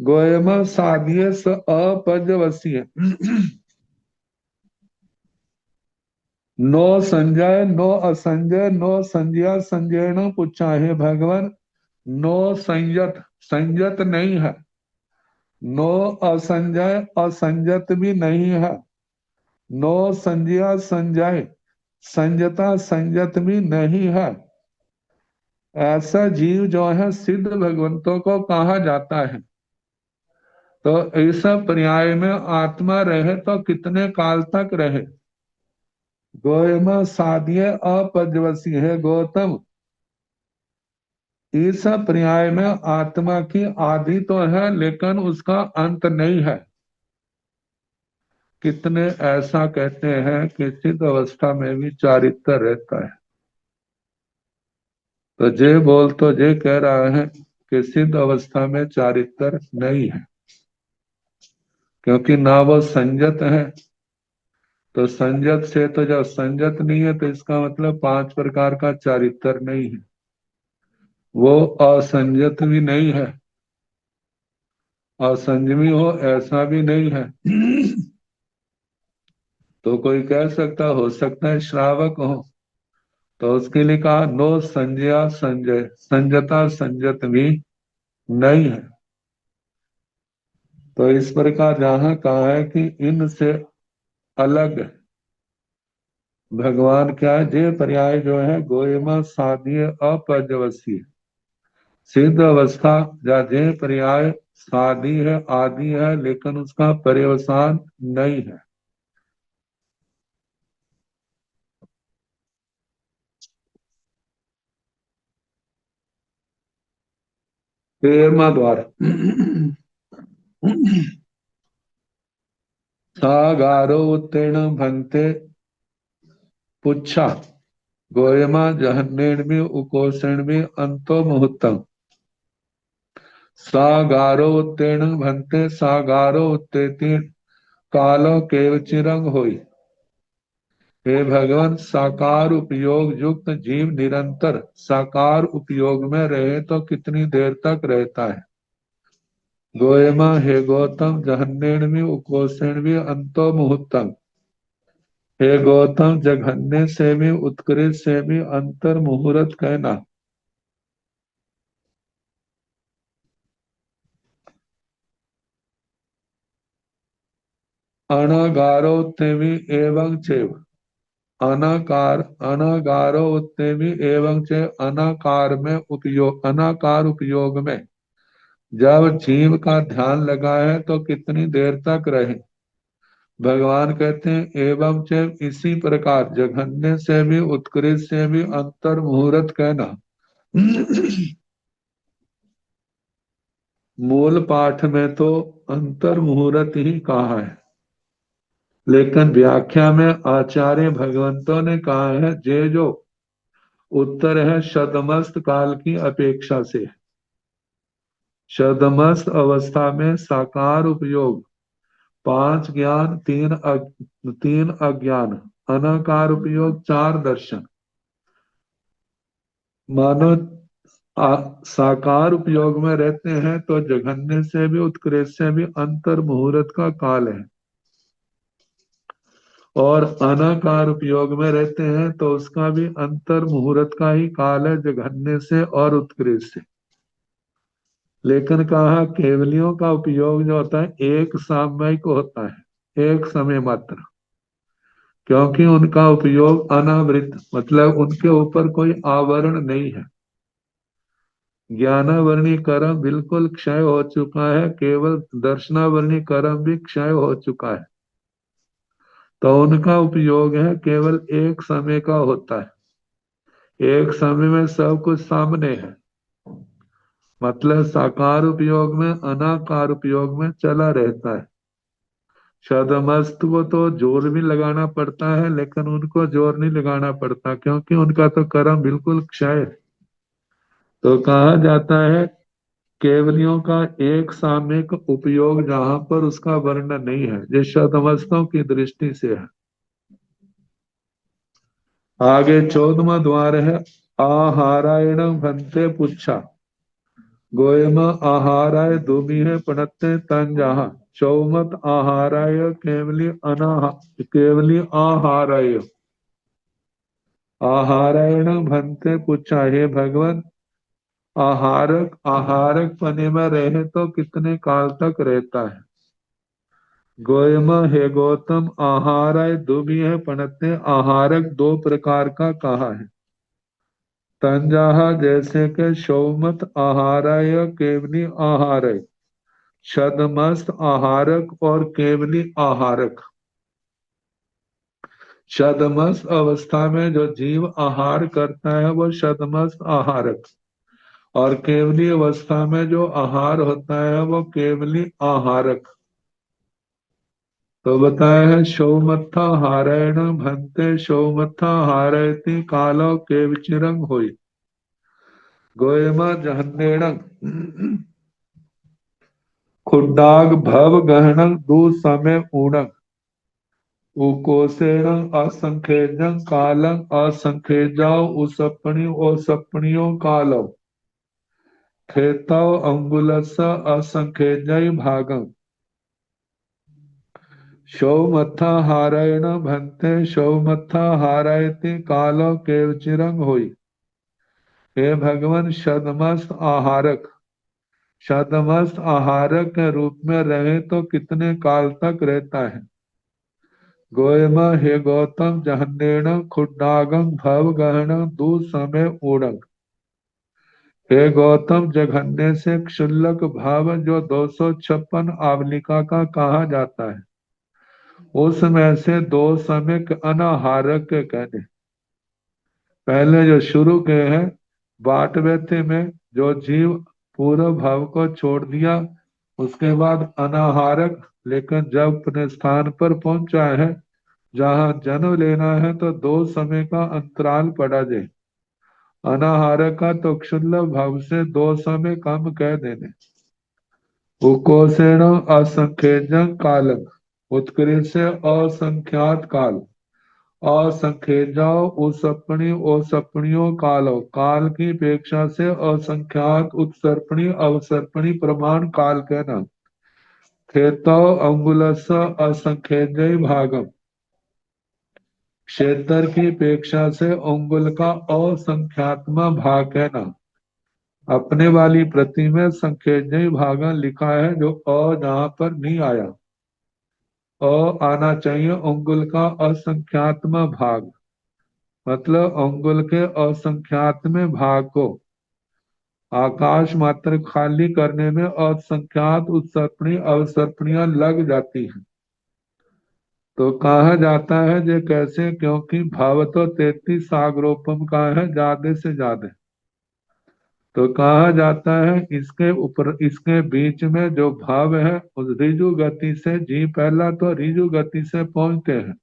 S3: गोयम साधिय स अपजवसीय। नो संजय नो असंजय नो संज्ञा संजयन पुच्छा। हे भगवान, नो संयत संयत नहीं है, नो असंजय असंजत भी नहीं है, नो संज्ञा संजय संजता संजत भी नहीं है। ऐसा जीव जो है सिद्ध भगवंतों को कहा जाता है। तो ऐसा पर्याय में आत्मा रहे तो कितने काल तक रहे। गोयम साध्य अपजवसी। है गौतम, इस पर्याय में आत्मा की आदि तो है लेकिन उसका अंत नहीं है। कितने ऐसा कहते हैं कि सिद्ध अवस्था में भी चारित्र रहता है। तो जे बोल तो जे कह रहा है कि सिद्ध अवस्था में चारित्र नहीं है, क्योंकि ना वो संजत है। तो संजत से तो जब संजत नहीं है तो इसका मतलब 5 प्रकार का चारित्र नहीं है। वो असंजत भी नहीं है, असंजमी हो ऐसा भी नहीं है। तो कोई कह सकता है श्रावक हो, तो उसके लिए कहा नो संज्ञा संजय, संजता संजत भी नहीं है। तो इस प्रकार जहां कहा है कि इनसे अलग भगवान क्या है, जे पर्याय जो है गोयमा साधीय अपजवसी। सिद्ध अवस्था या जे पर्याय साधी है आदि है लेकिन उसका पर्यवसान नहीं है। तेरहवां द्वार। सागारो उत्तीर्ण भंते पुच्छा। गोयमा जहन्नेण में उकोषण में अंतो मुहूर्तम। सागारो उत्तीर्ण भंते सागारो उत्तीर्ण कालो केव चिरंग होई। हे भगवान, साकार उपयोग युक्त जीव निरंतर साकार उपयोग में रहे तो कितनी देर तक रहता है। गोयमा, हे गौतम, जहन्नेण में उकोषण में अंतो मुहूर्तम। हे गौतम, जघन्य से भी उत्कृष्ट से भी अंतर मुहूर्त कहना। अनागारो उत्तेवी एवं चैव। अनाकार अनागारो उत्तेवी एवं चैव। अनाकार में उपयोग, अनाकार उपयोग में जब जीव का ध्यान लगा है तो कितनी देर तक रहे। भगवान कहते हैं एवं च इसी प्रकार जघन्य से भी उत्कृष्ट से भी अंतर मुहूर्त कहना। मूल पाठ में तो अंतर मुहूर्त ही कहा है, लेकिन व्याख्या में आचार्य भगवंतों ने कहा है जे जो उत्तर है शतमस्त काल की अपेक्षा से। शतमस्त अवस्था में साकार उपयोग पांच ज्ञान तीन अज्ञान, अनाकार उपयोग चार दर्शन। मानो साकार उपयोग में रहते हैं तो जघन्य से भी उत्कृष्ट से भी अंतर मुहूर्त का काल है, और अनाकार उपयोग में रहते हैं तो उसका भी अंतर मुहूर्त का ही काल है, जघन्य से और उत्कृष्ट से। लेकिन कहा केवलियों का उपयोग जो होता है एक सामयिक होता है, एक समय मात्र, क्योंकि उनका उपयोग अनावृत मतलब उनके ऊपर कोई आवरण नहीं है। ज्ञानावरणी कर्म बिल्कुल क्षय हो चुका है, केवल दर्शनावरणी कर्म भी क्षय हो चुका है, तो उनका उपयोग है केवल एक समय का होता है। एक समय में सब कुछ सामने है, मतलब साकार उपयोग में अनाकार उपयोग में चला रहता है। शब्दमस्त को तो जोर भी लगाना पड़ता है, लेकिन उनको जोर नहीं लगाना पड़ता क्योंकि उनका तो कर्म बिल्कुल क्षय है। तो कहा जाता है केवलियों का एक सामयिक उपयोग जहां पर उसका वर्णन नहीं है, जो शब्दमस्तों की दृष्टि से है। आगे 14वां द्वार है आहारायण भंते पुच्छा गोयम आहाराय दुमिह पणत्ते तंजाहा चौमत आहाराय केवली अनाह केवली आहाराय आहारायण भंते पूछा हे भगवान आहारक आहारक पने में रहे तो कितने काल तक रहता है। गोयम हे गौतम आहाराय दुभी है पणत्ते आहारक दो प्रकार का कहा है। तंजाहा जैसे के शौमत आहाराय केवली आहारय, शदमस्त आहारक और केवली आहारक। शदमस्त अवस्था में जो जीव आहार करता है वो शदमस्त आहारक, और केवली अवस्था में जो आहार होता है वो केवली आहारक। तो बताया है शौमत्था हारेण भंते शौमत्था हारयति कालो केवचिरंग होई गोयमा जहन्नेण खुड्डाग भव गहनं दू समय ऊणक उकोसेण असंखेजं कालं असंखेजाओ उसपणि ओसपणियों कालो खेताओ अंगुलस असंखेजय भागं शौमत्था हारेण भंते शौमत्था हारयति कालो केवचिरंग होई। हे भगवान शदमस्त आहारक, शदमस्त आहारक के रूप में रहे तो कितने काल तक रहता है। गोयम हे गौतम जहन्नेण खुड्डागं भव गहन दू समय ऊणक। हे गौतम जघन्य से क्षुल्लक भाव जो 256 आवलिका का कहा जाता है, उसमें से दो समय अनाहारक के कहने। पहले जो शुरू के हैं बाट व्यक्ति में जो जीव पूर्व भाव को छोड़ दिया, उसके बाद अनाहारक, लेकिन जब अपने स्थान पर पहुंचा है जहां जन्म लेना है तो दो समय का अंतराल पड़ा जाए। अनाहारक का तो क्षुल्लक भाव से दो समय कम कह देने। उकोसेण असंख्यजं कालक उत्कृष्ट से असंख्यात काल, असंख्यजाओ उसपणी ओसपणियों कालो काल की अपेक्षा से असंख्यात उत्सर्पणी अवसर्पणी प्रमाण काल कहना। खेतो अंगुलस असंख्यजय भागम क्षेत्र की अपेक्षा से अंगुल का असंख्यात्मा भाग कहना। अपने वाली प्रति में संख्यजय भागा लिखा है जो जहां पर नहीं आया, आना चाहिए अंगुल का असंख्यात्म भाग, मतलब अंगुल के असंख्यात्म भाग को आकाश मात्र खाली करने में असंख्यात उत्सर्पणी अवसर्पणियां लग जाती हैं। तो कहा जाता है जे कैसे, क्योंकि भाव तो 33 सागरोपम का है, ज्यादा से ज्यादा। तो कहा जाता है इसके ऊपर, इसके बीच में जो भाव है उस ऋजु गति से, जी पहला तो ऋजु गति से पहुंचते हैं।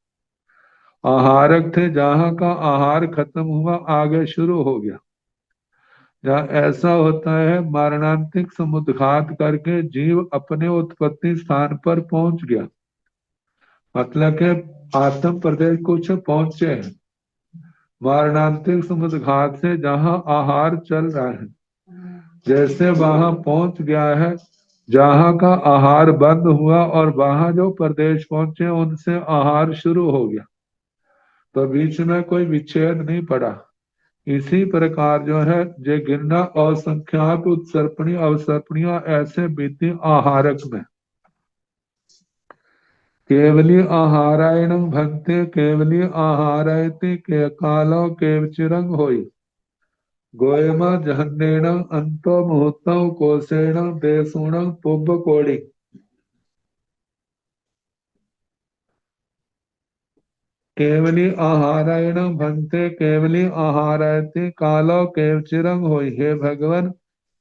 S3: आहारक थे, जहां का आहार खत्म हुआ आगे शुरू हो गया। जहाँ ऐसा होता है मरणांतिक समुद्घात करके जीव अपने उत्पत्ति स्थान पर पहुंच गया, मतलब के आत्म प्रदेश कुछ पहुंचे हैं। मरणांतिक समुद्घात से जहाँ आहार चल रहा है, जैसे वहां पहुंच गया है, जहाँ का आहार बंद हुआ और वहां जो प्रदेश पहुंचे उनसे आहार शुरू हो गया, तो बीच में कोई विच्छेद नहीं पड़ा। इसी प्रकार जो है जे गिरना असंख्यात उत्सर्पणी अवसर्पणियां ऐसे बीती आहारक में। केवली आहारायण भक्ति केवली आहारयति के कालो केवचिरंग होई, गोयमा जहन्नेन अंतो मुहूर्तम कोसेण देसूण पुब्ब कोड़ी। केवली आहारायण भंते केवली आहारयति कालो केवचिरंग होई। हे भगवान,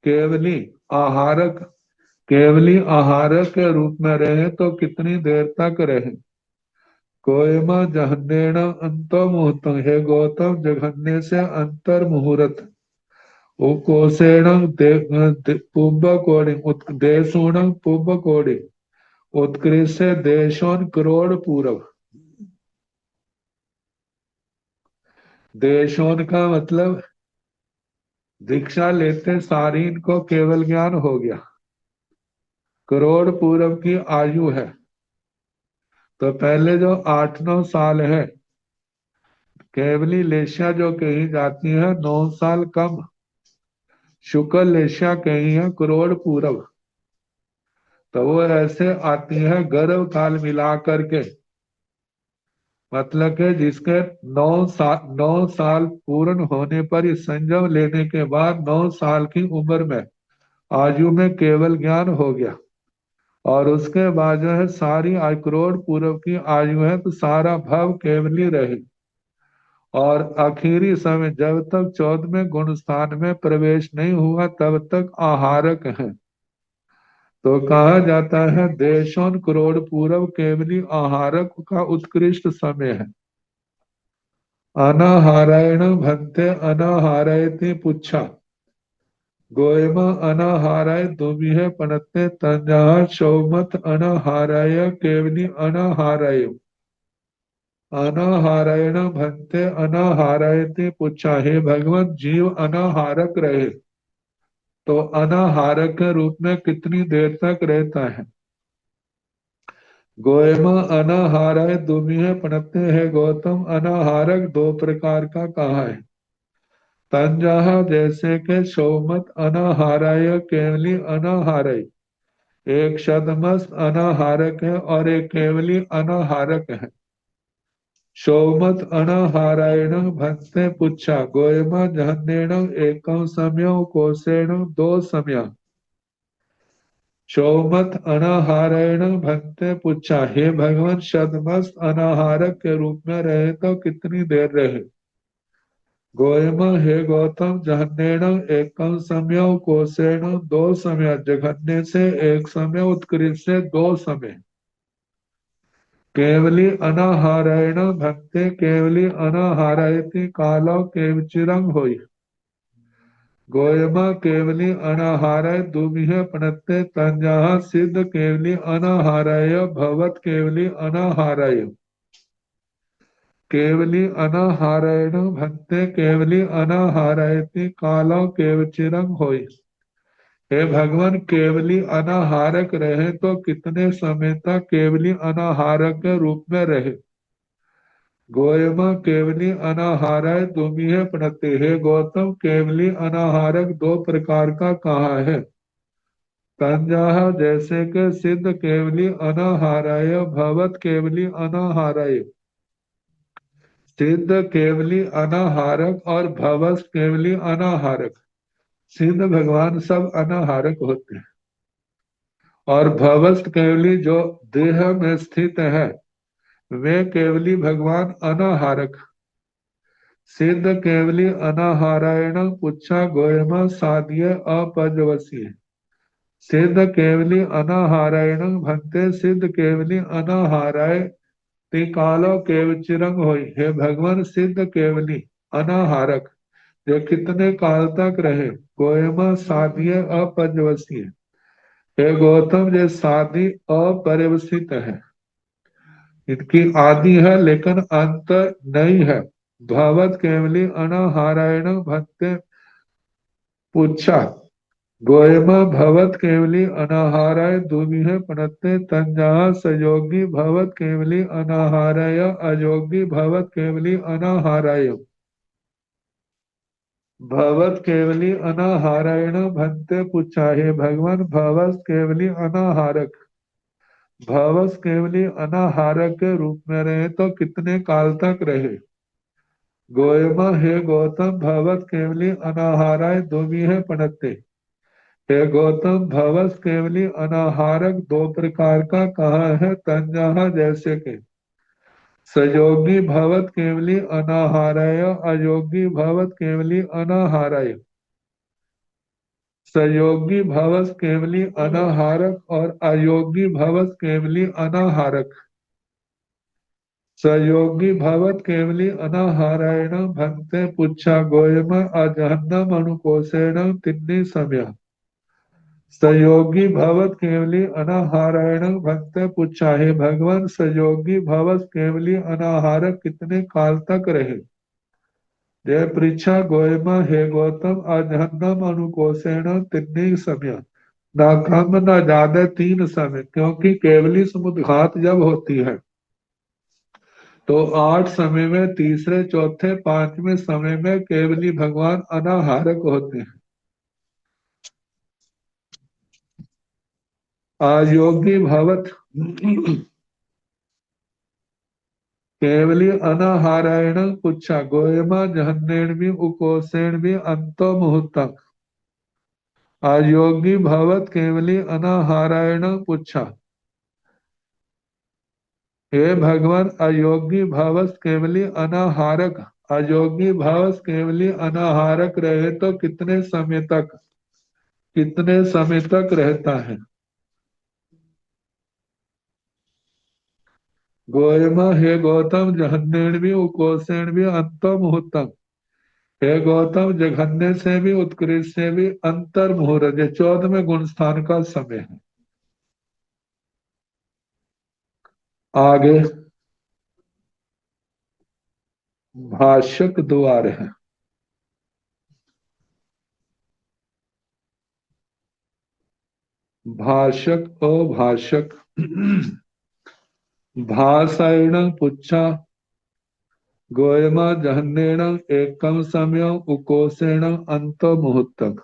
S3: केवली आहारक, केवली आहारक के रूप में रहे तो कितनी देर तक रहे। कोयमा जहन्नेण अंतो मुहूर्तम, हे गौतम जघन्य से अंतर मुहूर्त। कोसेण पुब्ब कोड़ी, देशोण पुब्ब कोड़ी, उत्कृष्ट से देशोन करोड़ पूरब। देशोन का मतलब दीक्षा लेते सारी इनको केवल ज्ञान हो गया। करोड़ पूरब की आयु है, तो पहले जो 8-9 साल है केवली लेशिया जो कही जाती है 9 साल कम, शुक्ल लेशिया कही है करोड़ पूरब। तो वो ऐसे आती है गर्भ काल मिला करके, मतलब के जिसके 9 साल पूर्ण होने पर इस संयम लेने के बाद 9 साल की उम्र में आयु में केवल ज्ञान हो गया। और उसके बाद जो है सारी करोड़ पूर्व की आयु है तो सारा भव केवली रहे। और आखिरी समय जब तक 14वें गुण स्थान में प्रवेश नहीं हुआ तब तक आहारक है। तो कहा जाता है देशों करोड़ पूर्व केवली आहारक का उत्कृष्ट समय है। अनाहारायण भंते अनाहारयति पुच्छा, गोयमा अनाहाराय दुमिहे पनत्ते तंजा शौमत अनाहाराय केवली अनाहाराय। अनाहारायण भंते अनाहारायति पुच्छा, हे भगवान जीव अनाहारक रहे तो अनाहारक के रूप में कितनी देर तक रहता है। गोयमा अनाहाराय दुमिहे पनत्ते, है गौतम अनाहारक दो प्रकार का कहा है। तंजह जैसे के सौमत अनाहाराय केवली अनाहारय, एक शतमस्त अनाहारक है और एक केवली अनाहारक है। सौमत अनाहारायण भक्ते पुच्छा, गोयमा जहन्नेण एकम समय कोसेण दो समय। सौमत अनाहारायण भक्ते पुच्छा, हे भगवान शतमस्त अनाहारक के रूप में रहे तो कितनी देर रहे। गोयमा, हे गौतम जहन्नेण एकम समय कोसेण दो समय, जघन्य से एक समय उत्कृष्ट से दो समय। केवली अनाहारायण भक्ते केवली अनाहारायति कालो केवचिरंग होई। गोयमा केवली अनाहाराय दुमिहे पनत्ते तंजः सिद्ध केवली अनाहाराय भवत केवली अनाहाराय। केवली अनाहारायण भक्ते केवली अनाहारायति कालो केवचिरंग होई। हे भगवान, केवली अनाहारक रहे तो कितने समय तक केवली अनाहारक के रूप में रहे। गोयमा केवली अनाहाराय दुमिहे प्रणते, हे गौतम केवली अनाहारक दो प्रकार का कहा है। तंजाह जैसे के सिद्ध केवली अनाहाराय भवत केवली अनाहाराय। सिद्ध केवली अनाहारक और भवस केवली अनाहारक। सिद्ध भगवान सब अनाहारक होते हैं और भवस्त केवली जो देह में स्थित है वे केवली भगवान अनाहारक सिद्ध केवली अनाहारायण पुच्छा गोयम साध्य अपजवसी सिद्ध केवली अनाहारायण भंते सिद्ध केवली अनाहाराय त्रिकालो केवचिरंग होई। हे भगवान सिद्ध केवली अनाहारक जो कितने काल तक रहे। गोयमा साध्य अपजवसी हे गौतम जो साधी अपरिवसित है, इनकी आदि है लेकिन अंत नहीं है। भगवत केवली अनाहारायण भक्ते पूछा गोयमा भवत केवली अनाहाराय दुविह प्रणते तंजहा सयोगी भवत केवली अनाहाराय अयोगी भवत केवली अनाहाराय भवत केवली अनाहारायण भंते पूछा हे भगवान भवस केवली अनाहारक भवस केवली अनाहारक के रूप में रहे तो कितने काल तक रहे। गोयमा हे गौतम भवत केवली अनाहाराय दुविह प्रणते हे गौतम भवस केवली अनाहारक दो प्रकार का कहा है। तंजहा जैसे के सयोगी भवत केवली अनाहाराय अयोगी भवत केवली अनाहाराय सयोगी भवस केवली अनाहारक और अयोगी भवस केवली अनाहारक सयोगी भवत केवली अनाहारायण भंते पुच्छा गोयम अजहन्नम अनुकोसेण तिन्नी समय सयोगी भवत केवली अनाहारायण भक्त पूछा हे भगवान सयोगी भवत केवली अनाहारक कितने काल तक रहे। जय परीक्षा गोयमा हे गौतम अजहन्नम अनुकोसेण तिन्नी समय ना कम न ज्यादा तीन समय, क्योंकि केवली समुद्घात जब होती है तो 8 समय में तीसरे चौथे पांचवें समय में केवली भगवान अनाहारक होते हैं। अयोगी भवत केवली अनाहारायण पुच्छा गोयमा जहन्नेण भी उकोसेण भी अंतो मुहूर्तक अयोगी भवत केवली अनाहारायण पुच्छा हे भगवान अयोगी भवस केवली अनाहारक अयोगी भवस केवली अनाहारक रहे तो कितने समय तक रहता है। गोयमा हे गौतम जहन्नेण भी उकोसेण भी अंतो मुहूर्तक हे गौतम जघन्य से भी उत्कृष्ट से भी अंतर मुहूर्त 14वें गुण स्थान का समय है। आगे भाष्यक द्वार है। भाषक ओ भाषक भाषायण पुच्छा गोयमा जहन्नेण एकम समय उकोसेण अंत मुहूर्तक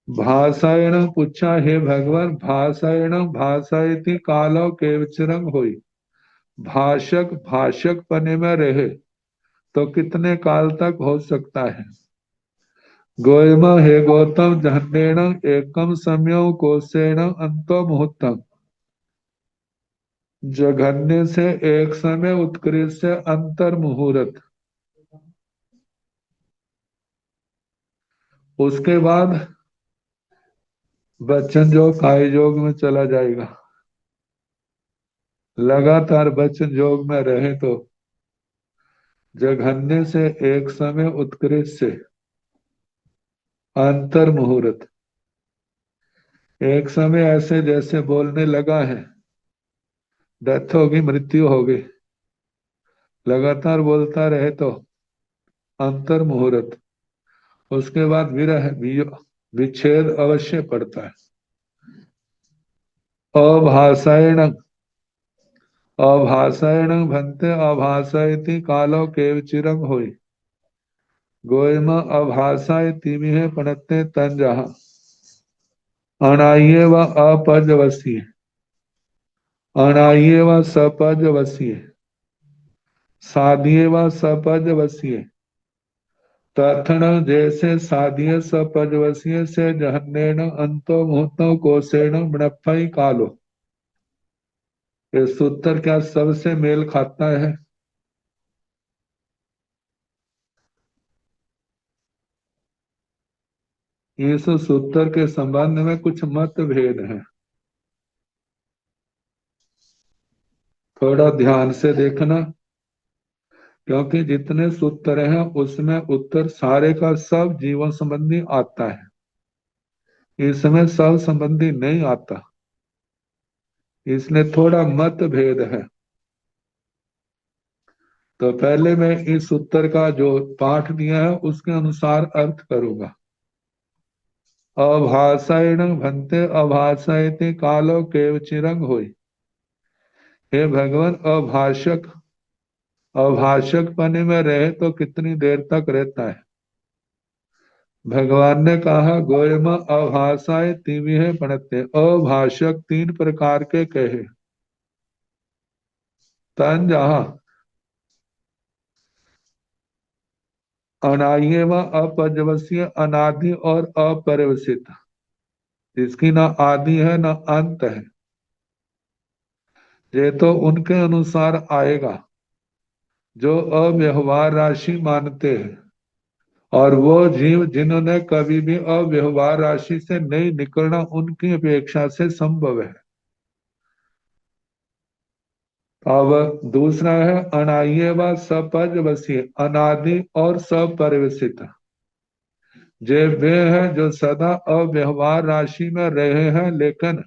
S3: भाषायण पुच्छा हे भगवान भाषायण भाषायति कालो केवचरंग होई भाषक भाषक पने में रहे तो कितने काल तक हो सकता है। गोयमा हे गौतम जहन्नेण एकम समय कोसेण अंतो मुहूर्तम जघन्य से एक समय उत्कृष्ट से अंतर मुहूर्त। उसके बाद बच्चन योग काय योग में चला जाएगा। लगातार बच्चन योग में रहे तो जघन्य से एक समय उत्कृष्ट से अंतर मुहूर्त। एक समय ऐसे जैसे बोलने लगा है, डेथ होगी मृत्यु होगी, लगातार बोलता रहे तो अंतर मुहूर्त। उसके बाद विरह विच्छेद अवश्य पड़ता है। अभाषायण अभाषायण भंते अभाषायति कालो केवचिरंग होई गोयम अभाषाय तिमिहे पणते तंजहा अनाइये व अपजवसी अनाइये व सपजवसी साधिये व सपजवसी तथण जैसे साधिय सपजवसी से जहन्नेन अंतो मुहूर्तो कोसेण मृफई कालो ये सूत्र क्या सबसे मेल खाता है? इस सूत्र के संबंध में कुछ मतभेद हैं, थोड़ा ध्यान से देखना, क्योंकि जितने सूत्र हैं उसमें उत्तर सारे का सब जीवन संबंधी आता है, इसमें सब संबंधी नहीं आता, इसलिए थोड़ा मतभेद है। तो पहले मैं इस उत्तर का जो पाठ दिया है उसके अनुसार अर्थ करूंगा। अभाषाएण भन्ते अभाषयते कालो केव चिरंग होई। हे भगवान, अभाषक अभाषक पने में रहे तो कितनी देर तक रहता है? भगवान ने कहा गोयम अभाषाए तिविहे पढ़ते। अभाषक तीन प्रकार के कहे। तन जहा अनाह्य व अपजवसीय, अनादि और अपरिवसित, जिसकी ना आदि है ना अंत है, ये तो उनके अनुसार आएगा जो अव्यवहार राशि मानते हैं, और वो जीव जिन्होंने कभी भी अव्यवहार राशि से नहीं निकलना उनकी अपेक्षा से संभव है। अब दूसरा है अनाह्य व सपजवसीय, अनादि और सपरिवसित, जे वे हैं जो सदा अव्यवहार राशि में रहे हैं, लेकिन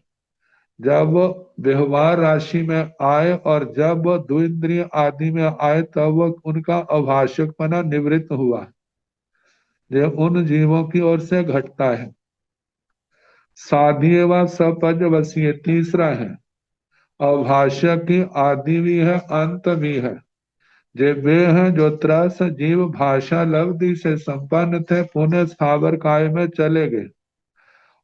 S3: जब वो व्यवहार राशि में आए और जब वो द्विंद्रिय आदि में आए तब वो उनका अभाषकपना निवृत्त हुआ, जो उन जीवों की ओर से घटता है। साध्य व सपजवसीय तीसरा है, अभाषक की आदि भी है अंत भी है, जे वे हैं जो त्रस जीव भाषा लब्धि से संपन्न थे, पुनः स्थावर काय में चले गए,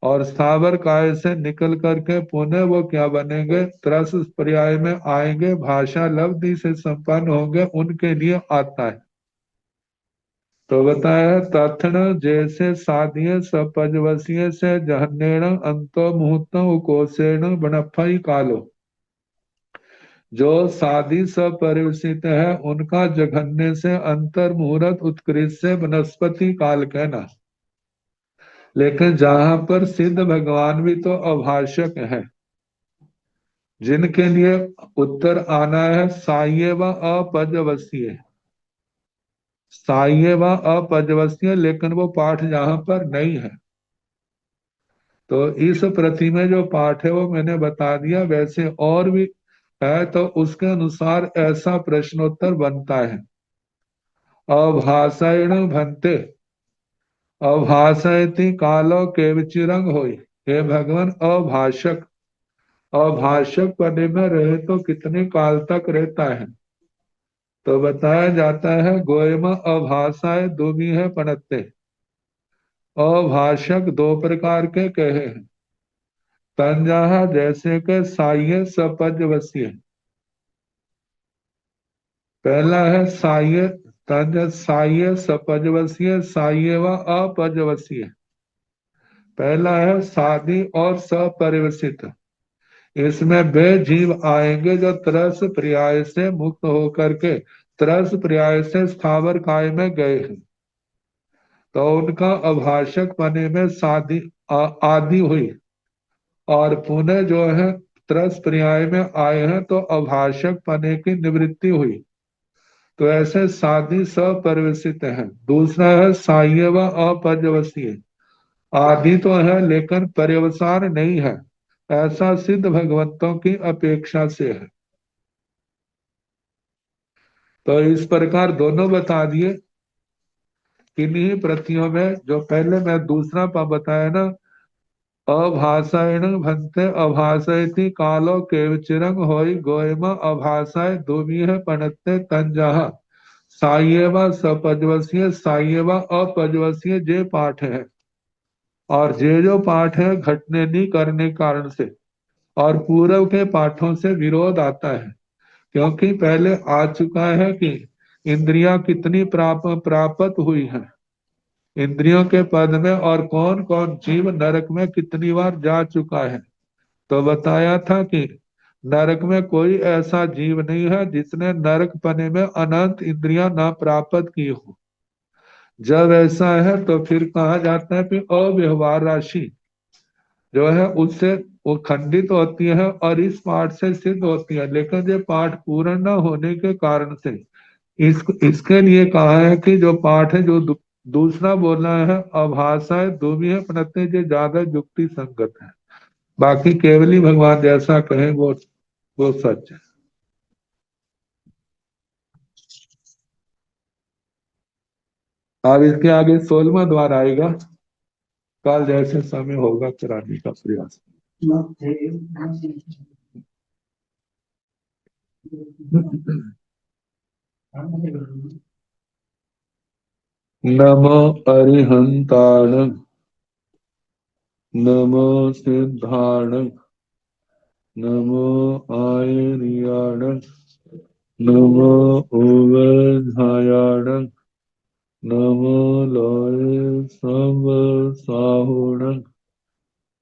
S3: और स्थावर काय से निकल करके पुनः वो क्या बनेंगे? त्रस पर्याय में आएंगे, भाषा लब्धि से संपन्न होंगे, उनके लिए आता है। तो बताया तथन जैसे साधिय सपजवसीय से जहन्नेण अंतो मुहूर्त उकोसेण बनफई कालो, जो साधि सपरिवसित है उनका जघन्य से अंतर मुहूर्त उत्कृष्ट से वनस्पति काल कहना। लेकिन जहां पर सिद्ध भगवान भी तो अभाषक है, जिनके लिए उत्तर आना है साह्य व अपजवसीय, साह्य व अपजवसीय, लेकिन वो पाठ जहां पर नहीं है। तो इस प्रति में जो पाठ है वो मैंने बता दिया, वैसे और भी है तो उसके अनुसार ऐसा प्रश्नोत्तर बनता है। अभाषाएण भन्ते अभाषयति कालो केवचिरंग होई। हे भगवान, अभाषक पदे में रहे तो कितने काल तक रहता है? तो बताया जाता है गोयम अभाषाए दुमी है पनत्ते। अभाषक दो प्रकार के कहे हैं। तंजाहा जैसे के साह्य सपजवसीय, पहला है साह्य तंज साह्य सपजवसीय, साह्य व अपजवसीय। पहला है साधी और सपरिवसित। इसमें वे जीव आएंगे जो तरस पर्याय से मुक्त होकर के तरस पर्याय से स्थावर काय में गए हैं, तो उनका अभाषक पने में साधी आदि हुई, और पुनः जो है तरस पर्याय में आए हैं तो अभाषक पने की निवृत्ति हुई। तो ऐसे साधी सपरिवसित है। दूसरा है साह्य व अपजवसीय, आदि तो है लेकिन पर्यवसान नहीं है, ऐसा सिद्ध भगवंतों की अपेक्षा से है। तो इस प्रकार दोनों बता दिए। किन्हीं प्रतियों में जो पहले मैं दूसरा पा बताया ना, अभाषाएण भन्ते अभाषयति कालो केवचिरंग होई गोयम अभाषाय दुमीह पणत्ते तंजहा साह्यवा सपजवसीय साह्यवा अपजवसीय जे पाठ है। और जे जो पाठ है घटने नहीं करने कारण से और पूर्व के पाठों से विरोध आता है, क्योंकि पहले आ चुका है कि इंद्रियां कितनी प्राप्त हुई हैं, इंद्रियों के पद में, और कौन कौन जीव नरक में कितनी बार जा चुका है। तो बताया था कि नरक में कोई ऐसा जीव नहीं है जिसने नरक पने में अनंत इंद्रियां ना प्राप्त की हो। जब ऐसा है तो फिर कहा जाता है कि अव्यवहार राशि जो है उससे वो खंडित होती है और इस पाठ से सिद्ध होती है, लेकिन ये पाठ पूर्ण न होने के कारण से इसके लिए कहा है कि जो पाठ है जो दूसरा बोलना है अभाषा है, दो भी है प्रत्यय जो ज्यादा युक्ति संगत है। बाकी केवली भगवान जैसा कहे वो सच है। अब इसके आगे 16वां द्वार आएगा। कल जैसे समय होगा कराने का प्रयास। नमो अरिहंताण, नमो सिद्धाण, नमो आयर्याण, नमो ओवधायाण, नमो लोय सब साहुण,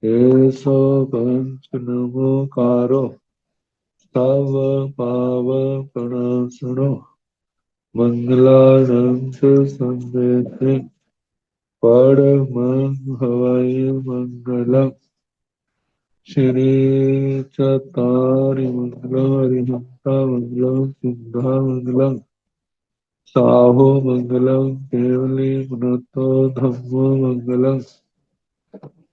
S3: एसो पंच नमो कारो तव पाव प्रणासनो, मंगलानंद संदेते परमं हवै मंगलम्। श्री चतारि मंगलम् हरिहंता मंगलम् सिद्धा मंगलम् साहो मंगलम् केवली पुनतो धम्मो मंगलम्।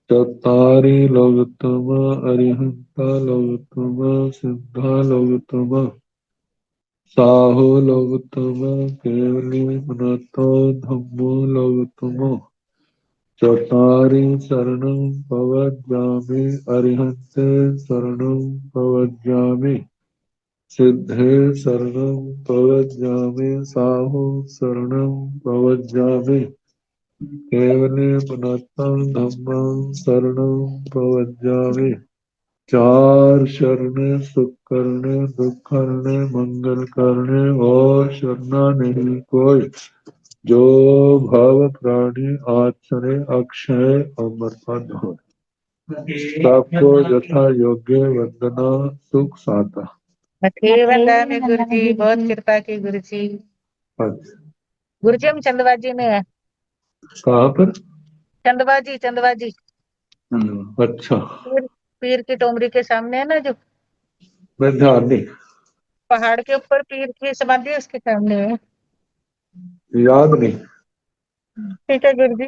S3: चत्तारि लोकोत्तम अरिहंता लोकोत्तम सिद्धा लोकोत्तम साहो लोकोत्तम केवली पुनतो धम्मो लोकोत्तम। चत्तारि शरणं पवज्जामि अरिहन्ते शरणं पवज्जामि सिद्धे शरणं पवज्जामि साहु शरणं पवज्जामि केवले पुनः धम्मं शरणं पवज्जामि। चार शरण सुख करने दुख करने मंगल करने और शरणा नहीं कोई, जो भव प्राणी आचरे अक्षय अमर पद हो। सबको यथा योग्य वंदना सुख साता।
S1: वंदन गुरु जी, बहुत कृपा की गुरु जी।
S3: अच्छा,
S1: गुरु जी हम चंदबाजी में है।
S3: कहाँ पर?
S1: चंदबाजी चंदबाजी
S3: अच्छा,
S1: पीर, पीर की टोमरी के सामने है ना, जो
S3: मैं ध्यान नहीं,
S1: पहाड़ के ऊपर पीर की समाधि है, उसके सामने है।
S3: याद नहीं।
S1: ठीक है गुरु जी।